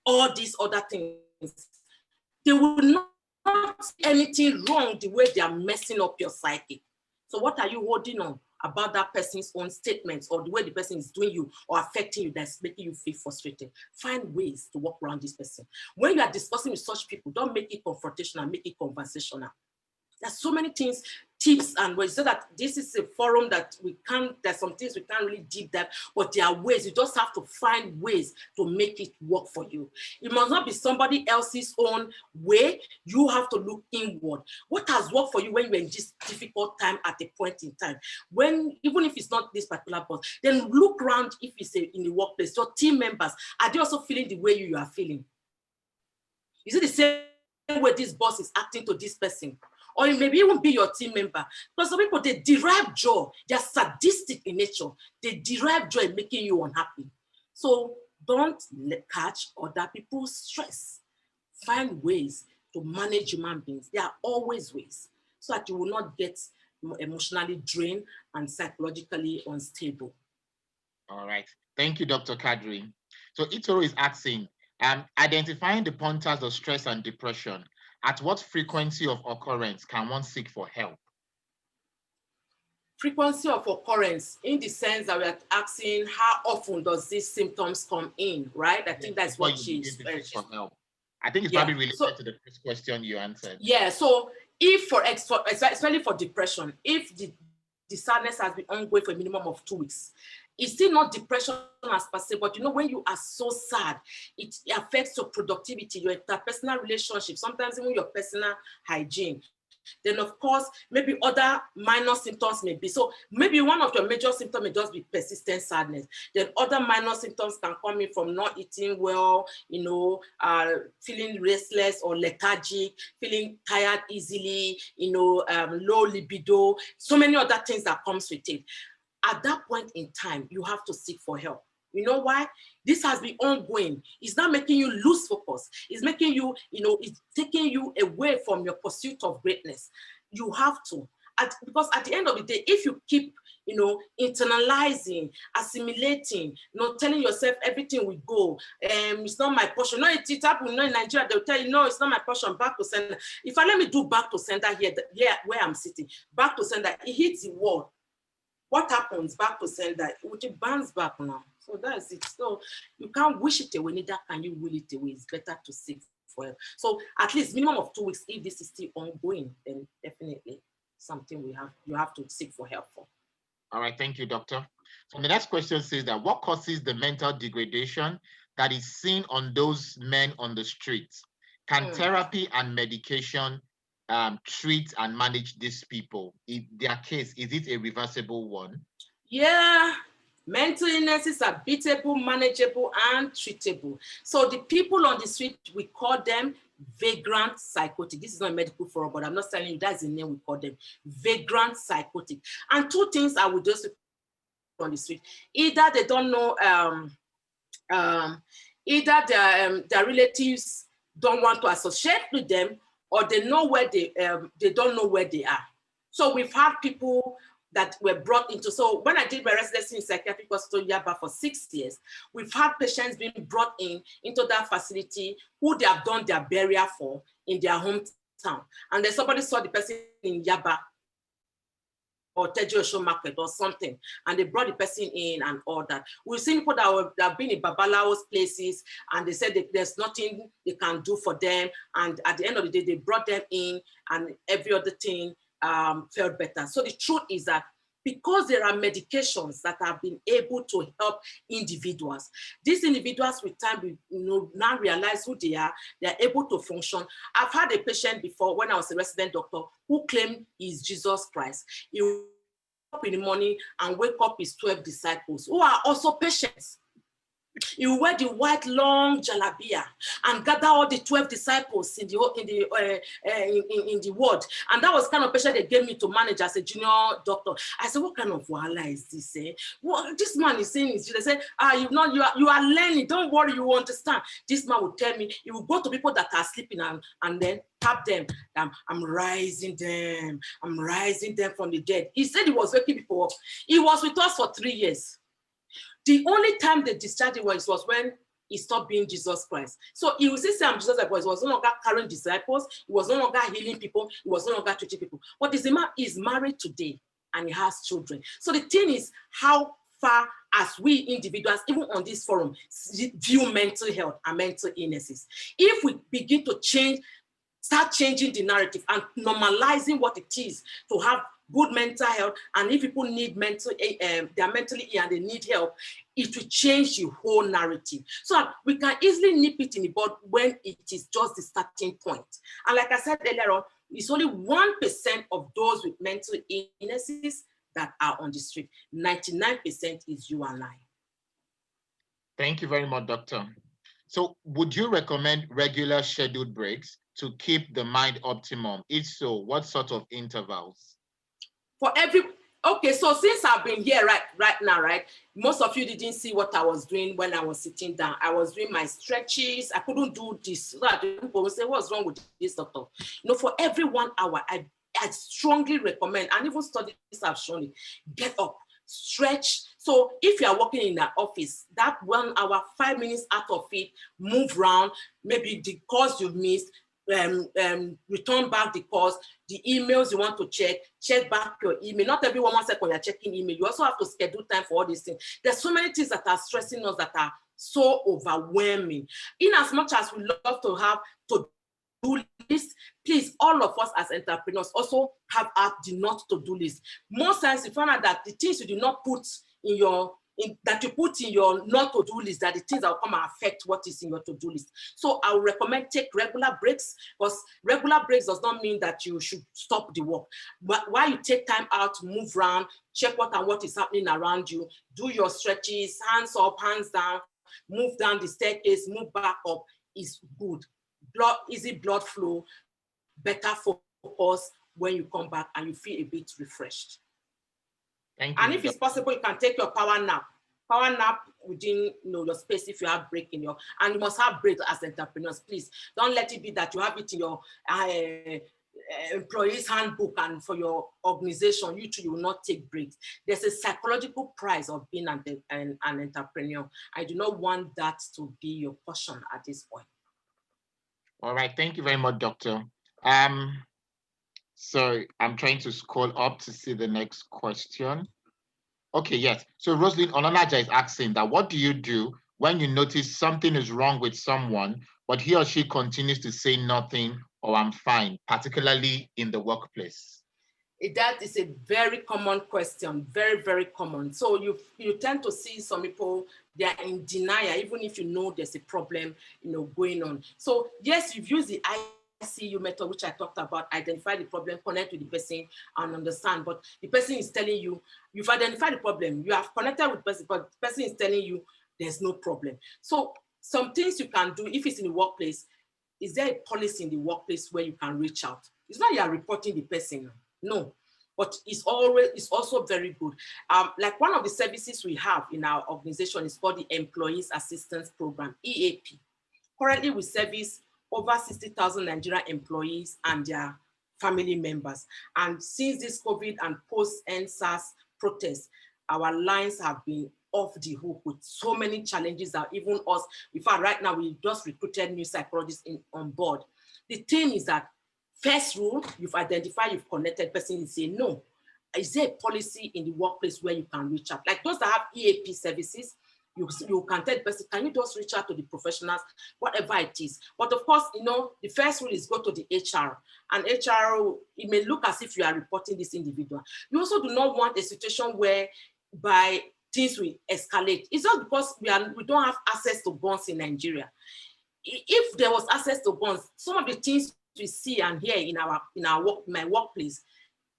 All these other things. They will not see anything wrong the way they are messing up your psychic. So what are you holding on about that person's own statements or the way the person is doing you or affecting you that's making you feel frustrated? Find ways to work around this person. When you are discussing with such people, don't make it confrontational, make it conversational. There's so many things, tips and ways, so that this is a forum that we can't, there's some things we can't really deep dive, but there are ways. You just have to find ways to make it work for you. It must not be somebody else's own way. You have to look inward. What has worked for you when you're in this difficult time at a point in time? When, even if it's not this particular boss, then look around if it's in the workplace. Your team members, are they also feeling the way you are feeling? Is it the same way this boss is acting to this person? Or it maybe even be your team member. Because some people, they derive joy. They're sadistic in nature. They derive joy in making you unhappy. So don't catch other people's stress. Find ways to manage human beings. There are always ways so that you will not get emotionally drained and psychologically unstable. All right. Thank you, Dr. Kadri. So Itoro is asking, identifying the pointers of stress and depression, at what frequency of occurrence can one seek for help? Frequency of occurrence, in the sense that we are asking how often does these symptoms come in, right? I think that's what she's for help. I think it's probably related to the first question you answered. Yeah, so if especially for depression, if the sadness has been ongoing for a minimum of 2 weeks, it's still not depression as per se, but you know, when you are so sad, it affects your productivity, your interpersonal relationship, sometimes even your personal hygiene. Then of course, maybe other minor symptoms may be. So maybe one of your major symptoms may just be persistent sadness. Then other minor symptoms can come in from not eating well, you know, feeling restless or lethargic, feeling tired easily, you know, low libido, so many other things that comes with it. At that point in time, you have to seek for help. You know why? This has been ongoing. It's not making you lose focus. It's making you, you know, it's taking you away from your pursuit of greatness. You have to. Because at the end of the day, if you keep, you know, internalizing, assimilating, you know, telling yourself everything will go, it's not my portion. No, it happened, you know, in Nigeria, they'll tell you, no, it's not my portion, back to sender. If I let me do back to sender here where I'm sitting, back to sender, it hits the wall. What happens back to sender? It bounce back now. So that's it. So you can't wish it away, neither can you will it away. It's better to seek for help. So at least minimum of 2 weeks, if this is still ongoing, then definitely something you have to seek for help for. All right, thank you, doctor. So the next question says that what causes the mental degradation that is seen on those men on the streets? Can therapy and medication treat and manage these people? In their case, is it a reversible one? Yeah, mental illnesses are beatable, manageable, and treatable. So the people on the street, we call them vagrant psychotic. This is not a medical forum, but I'm not telling you that's the name we call them, vagrant psychotic. And two things are with those people on the street. Either they don't know, either their relatives don't want to associate with them, or they know where they don't know where they are. So we've had people that were brought into, so when I did my residency in psychiatric hospital Yaba for 6 years, we've had patients being brought into that facility who they have done their burial for in their hometown. And then somebody saw the person in Yaba or Tejo market or something, and they brought the person in and all that. We've seen people that have been in Babalawo's places, and they said that there's nothing they can do for them, and at the end of the day, they brought them in, and every other thing felt better. So the truth is that because there are medications that have been able to help individuals, these individuals with time now realize who they are able to function. I've had a patient before when I was a resident doctor who claimed he's Jesus Christ. He woke up in the morning and wake up his 12 disciples who are also patients. You wear the white long jalabia and gather all the 12 disciples in the ward. And that was kind of patient they gave me to manage as a junior doctor. I said, what kind of wahala is this? Well, this man is saying, they said, you are learning. Don't worry, you will understand. This man will tell me, he will go to people that are sleeping and then tap them. I'm rising them. I'm rising them from the dead. He said he was waking people up. He was with us for 3 years. The only time they discharged him was when he stopped being Jesus Christ. So he will say, I'm Jesus Christ. He was no longer carrying disciples. He was no longer healing people. He was no longer treating people. But this man is married today and he has children. So the thing is how far as we individuals, even on this forum, view mental health and mental illnesses. If we begin to start changing the narrative and normalizing what it is to have good mental health, and if people need they're mentally ill and they need help, it will change the whole narrative. So we can easily nip it in the bud when it is just the starting point. And like I said earlier on, it's only 1% of those with mental illnesses that are on the street. 99% is you and I. Thank you very much, Doctor. So would you recommend regular scheduled breaks to keep the mind optimum? If so, what sort of intervals? Okay, so since I've been here right now, most of you didn't see what I was doing when I was sitting down. I was doing my stretches. I couldn't do this. So people will say, what's wrong with this, doctor? For every 1 hour, I strongly recommend, and even studies have shown it, get up, stretch. So if you are working in an office, that 1 hour, 5 minutes out of it, move around, maybe the course you've missed, return back the calls, the emails you want to check back your email. Not everyone wants to when you're checking email. You also have to schedule time for all these things. There's so many things that are stressing us that are so overwhelming. In as much as we love to have to-do list, please, all of us as entrepreneurs also have the not to-do list. Most times you find out that the things you do not put in your that you put in your not to-do list, that the things that will come and affect what is in your to-do list. So I would recommend take regular breaks, because regular breaks does not mean that you should stop the work. But while you take time out to move around, check what is happening around you, do your stretches, hands up, hands down, move down the staircase, move back up, is good. Easy blood flow, better focus when you come back and you feel a bit refreshed. Thank you. And if it's possible, you can take your power nap. Power nap within your space if you have break in your, and you must have breaks as entrepreneurs. Please don't let it be that you have it in your employees handbook and for your organization, you will not take breaks. There's a psychological price of being an entrepreneur. I do not want that to be your portion at this point. All right, thank you very much, Doctor. So I'm trying to scroll up to see the next question. Okay, yes. So Rosalind Ononaja is asking that, what do you do when you notice something is wrong with someone, but he or she continues to say nothing or I'm fine, particularly in the workplace? That is a very common question, very, very common. So you tend to see some people, they are in denial, even if you know there's a problem, going on. So yes, you've used the S.T.R.E.S.S method, which I talked about, identify the problem, connect with the person and understand. But the person is telling you, you've identified the problem, you have connected with the person, but the person is telling you there's no problem. So some things you can do if it's in the workplace, is there a policy in the workplace where you can reach out? It's not you are reporting the person, no, but it's also very good. Like one of the services we have in our organization is called the Employees Assistance Program, EAP. Currently we service over 60,000 Nigerian employees and their family members. And since this COVID and post-S.T.R.E.S.S protests, our lines have been off the hook with so many challenges that even us, in fact, right now, we just recruited new psychologists on board. The thing is that first rule, you've identified, you've connected, person is saying no. is there a policy in the workplace where you can reach out? Like those that have EAP services, you can tell the person, can you just reach out to the professionals, whatever it is. But of course, you know, the first rule is go to the HR. And HR, it may look as if you are reporting this individual. You also do not want a situation where by things will escalate. It's not because we don't have access to guns in Nigeria. If there was access to guns, some of the things we see and hear in my workplace,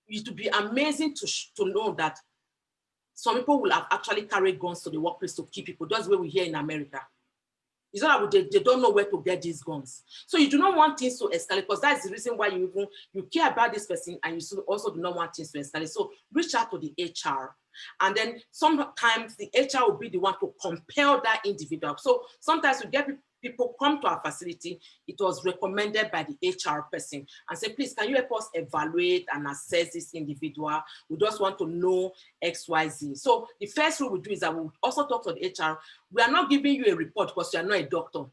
it would be amazing to know that some people will have actually carried guns to the workplace to kill people. That's what we hear in America. It's not that they don't know where to get these guns. So you do not want things to escalate, because that's the reason why you care about this person, and you also do not want things to escalate. So reach out to the HR. And then sometimes the HR will be the one to compel that individual. So sometimes we get people come to our facility, it was recommended by the HR person and say, please, can you help us evaluate and assess this individual? We just want to know X, Y, Z. So the first rule we do is that we also talk to the HR. We are not giving you a report because you are not a doctor,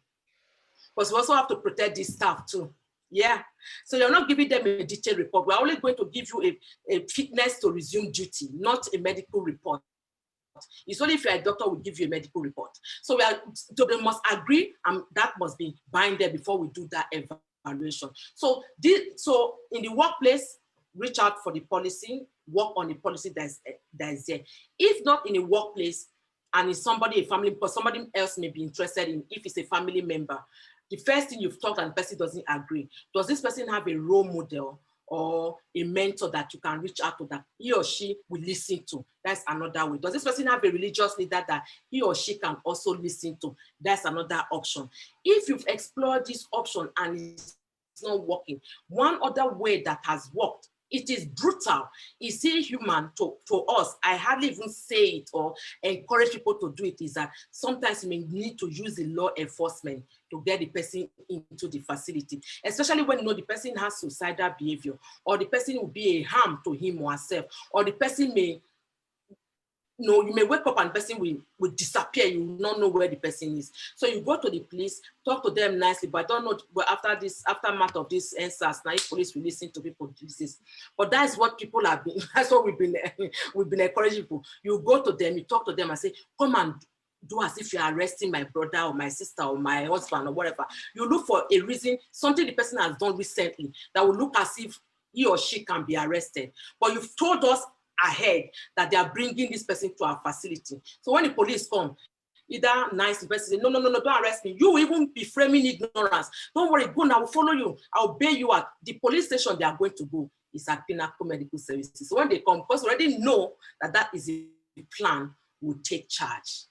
because we also have to protect this staff too. Yeah, so you're not giving them a detailed report. We're only going to give you a fitness to resume duty, not a medical report. It's only if you're a doctor we give you a medical report. So they must agree, and that must be binded before we do that evaluation. So in the workplace, reach out for the policy, work on the policy that is there. If not in the workplace, and it's somebody, a family, because somebody else may be interested in, if it's a family member, the first thing you've talked and the person doesn't agree. Does this person have a role model or a mentor that you can reach out to that he or she will listen to? That's another way. Does this person have a religious leader that he or she can also listen to? That's another option. If you've explored this option and it's not working, one other way that has worked, it is brutal, it's inhuman to us. I hardly even say it or encourage people to do it, is that sometimes you may need to use the law enforcement to get the person into the facility, especially when you know the person has suicidal behavior, or the person will be a harm to him or herself, or the person may, you may wake up and the person will disappear. You will not know where the person is. So you go to the police, talk to them nicely, but I don't know, but aftermath of this S.T.R.E.S., now if police will listen to people, but that's what people have been, that's what we've been encouraging people. You go to them, you talk to them and say, come and do as if you're arresting my brother or my sister or my husband or whatever. You look for a reason, something the person has done recently that will look as if he or she can be arrested. But you've told us ahead that they are bringing this person to our facility. So when the police come, either nice person say, no, don't arrest me. You will even be framing ignorance. Don't worry, go now, I will follow you. I'll bail you out. The police station they are going to go is at Pinnacle Medical Services. So when they come, because we already know that is a plan, will take charge.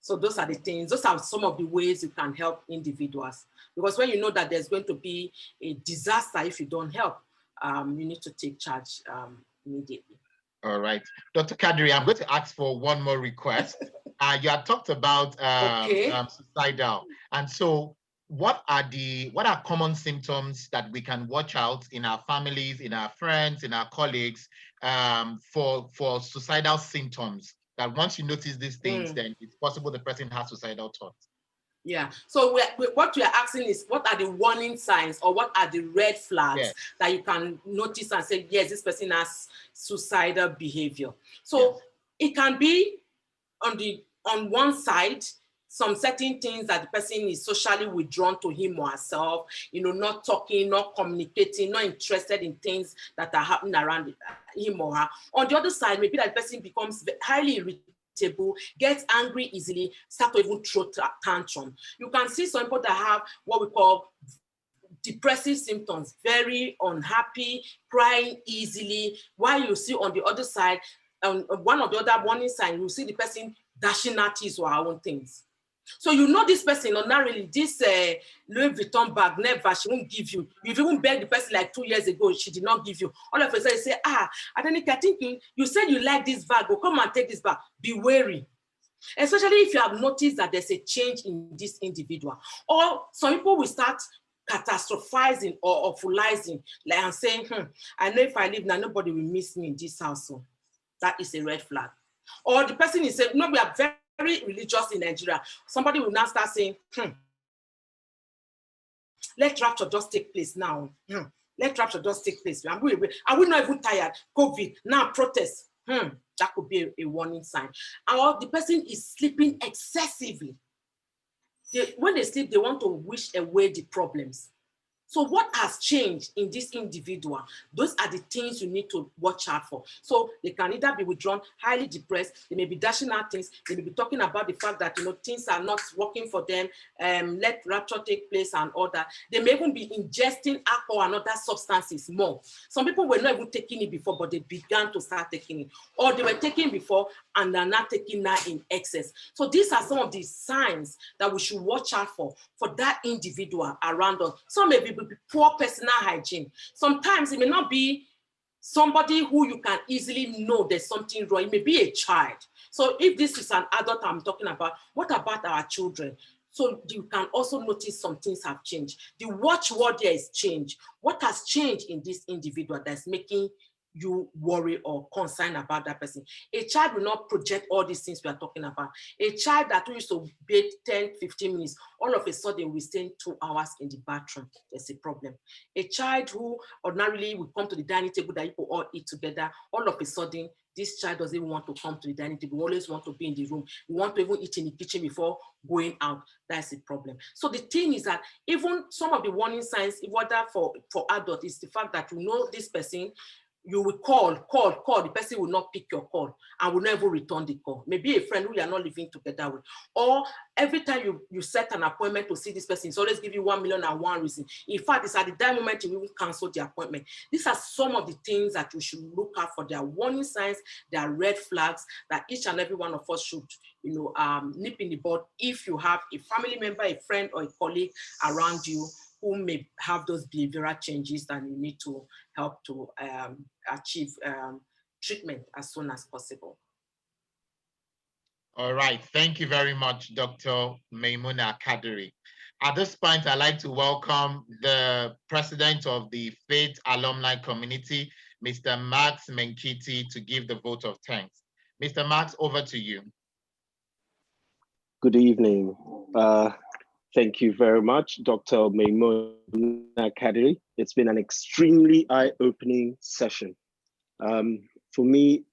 So those are the things, those are some of the ways you can help individuals. Because when you know that there's going to be a disaster if you don't help, you need to take charge immediately. All right. Dr. Kadri, I'm going to ask for one more request. You had talked about suicidal. And so what are common symptoms that we can watch out in our families, in our friends, in our colleagues for suicidal symptoms, that once you notice these things, then it's possible the person has suicidal thoughts? Yeah. So what we are asking is, what are the warning signs or what are the red flags that you can notice and say, yes, this person has suicidal behavior. So it can be on one side, some certain things that the person is socially withdrawn to him or herself, not talking, not communicating, not interested in things that are happening around him or her. On the other side, maybe that person becomes highly irritated, gets angry easily, start to even throw tantrum. You can see some people that have what we call depressive symptoms, very unhappy, crying easily, while you see on the other side, one of the other warning signs, you see the person dashing at his or her own things. So this person, ordinarily, this Louis Vuitton bag, never, she won't give you. You've even begged the person like 2 years ago, she did not give you. All of a sudden, you say, Adenike, I think you said you like this bag, go come and take this bag. Be wary. Especially if you have noticed that there's a change in this individual. Or some people will start catastrophizing or awfulizing, like and saying, I know if I leave now, nobody will miss me in this household. That is a red flag. Or the person is saying, we are very religious in Nigeria. Somebody will now start saying, let rapture just take place now. Let rapture just take place. Are we not even tired? COVID, now protest. That could be a warning sign. Or the person is sleeping excessively. When they sleep, they want to wish away the problems. So what has changed in this individual? Those are the things you need to watch out for. So they can either be withdrawn, highly depressed, they may be dashing out things, they may be talking about the fact that things are not working for them, let rapture take place and all that. They may even be ingesting alcohol and other substances more. Some people were not even taking it before, but they began to start taking it. Or they were taking before and are not taking now in excess. So these are some of the signs that we should watch out for that individual around us. Some may be poor personal hygiene. Sometimes it may not be somebody who you can easily know there's something wrong. It may be a child. So if this is an adult I'm talking about, what about our children? So you can also notice some things have changed. The watchword there is change. What has changed in this individual that's making you worry or concerned about that person? A child will not project all these things we are talking about. A child that used to bathe 10, 15 minutes, all of a sudden we stay 2 hours in the bathroom. There's a problem. A child who ordinarily would come to the dining table that people all eat together, all of a sudden, this child doesn't want to come to the dining table. We always want to be in the room. We want to even eat in the kitchen before going out. That's a problem. So the thing is that even some of the warning signs, whether for adults, is the fact that you know this person, you will call, the person will not pick your call and will never return the call. Maybe a friend who you are not living together with. Or every time you set an appointment to see this person, it's always give you 1,000,001 reason. In fact, it's at the time moment you will cancel the appointment. These are some of the things that you should look out for. There are warning signs, there are red flags that each and every one of us should nip in the bud if you have a family member, a friend, or a colleague around you who may have those behavioral changes that you need to help to achieve treatment as soon as possible. All right, thank you very much, Dr. Maimuna Kadiri. At this point, I'd like to welcome the president of the Faith Alumni Community, Mr. Max Menkiti, to give the vote of thanks. Mr. Max, over to you. Good evening. Thank you very much, Dr. Maimuna Kadiri. It's been an extremely eye-opening session. For me,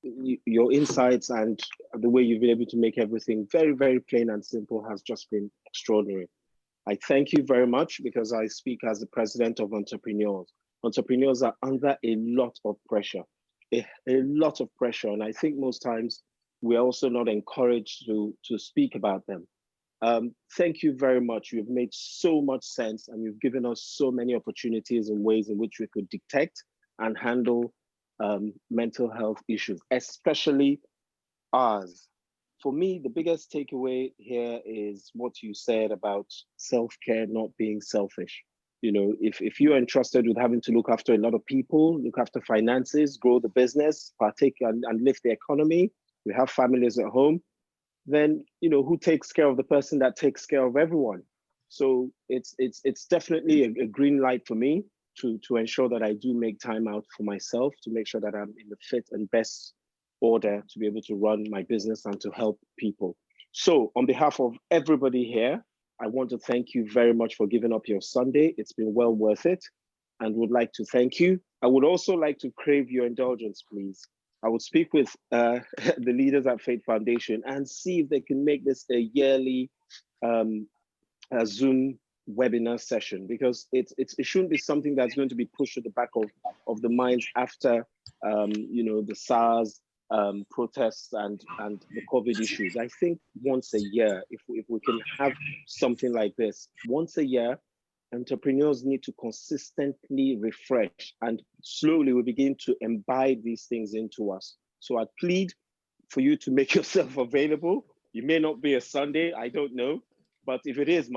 your insights and the way you've been able to make everything very, very plain and simple has just been extraordinary. I thank you very much because I speak as the president of entrepreneurs. Entrepreneurs are under a lot of pressure, a lot of pressure. And I think most times we're also not encouraged to speak about them. Thank you very much. You've made so much sense and you've given us so many opportunities and ways in which we could detect and handle mental health issues, especially ours. For me, the biggest takeaway here is what you said about self-care not being selfish. If you're entrusted with having to look after a lot of people, look after finances, grow the business, partake and lift the economy, we have families at home, then who takes care of the person that takes care of everyone? So it's definitely a green light for me to ensure that I do make time out for myself, to make sure that I'm in the fit and best order to be able to run my business and to help people. So on behalf of everybody here, I want to thank you very much for giving up your Sunday. It's been well worth it and would like to thank you. I would also like to crave your indulgence, please. I would speak with the leaders at Faith Foundation and see if they can make this a yearly Zoom webinar session, because it shouldn't be something that's going to be pushed to the back of the minds after the S.T.R.E.S.S protests and the COVID issues. I think once a year, if we can have something like this, once a year, entrepreneurs need to consistently refresh, and slowly we begin to imbibe these things into us. So I plead for you to make yourself available. You may not be a Sunday, I don't know, but if it is,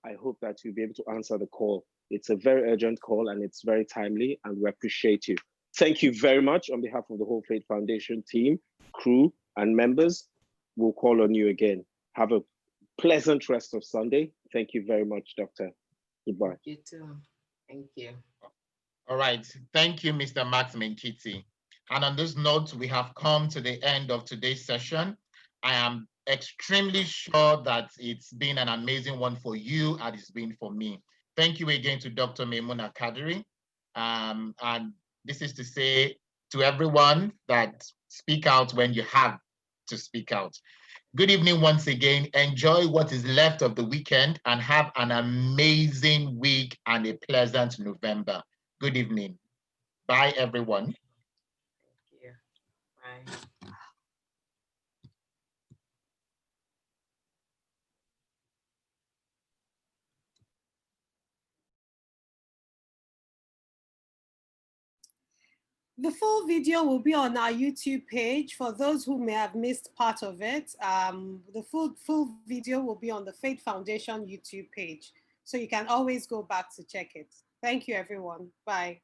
I hope that you'll be able to answer the call. It's a very urgent call and it's very timely, and we appreciate you. Thank you very much on behalf of the whole Faith Foundation team, crew, and members. We'll call on you again. Have a pleasant rest of Sunday. Thank you very much, Doctor. Goodbye. You too. Thank you. All right. Thank you, Mr. Max Menkiti. And on this note, we have come to the end of today's session. I am extremely sure that it's been an amazing one for you, and it's been for me. Thank you again to Dr. Maimuna Kadiri. And this is to say to everyone that speak out when you have to speak out. Good evening once again. Enjoy what is left of the weekend and have an amazing week and a pleasant November. Good evening. Bye, everyone. Thank you. Bye. The full video will be on our YouTube page for those who may have missed part of it. The full video will be on the Faith Foundation YouTube page. So you can always go back to check it. Thank you, everyone. Bye.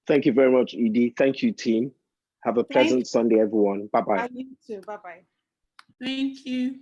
Thank you very much, Edie. Thank you, team. Have a pleasant Sunday, everyone. Bye-bye. And you too. Bye-bye. Thank you.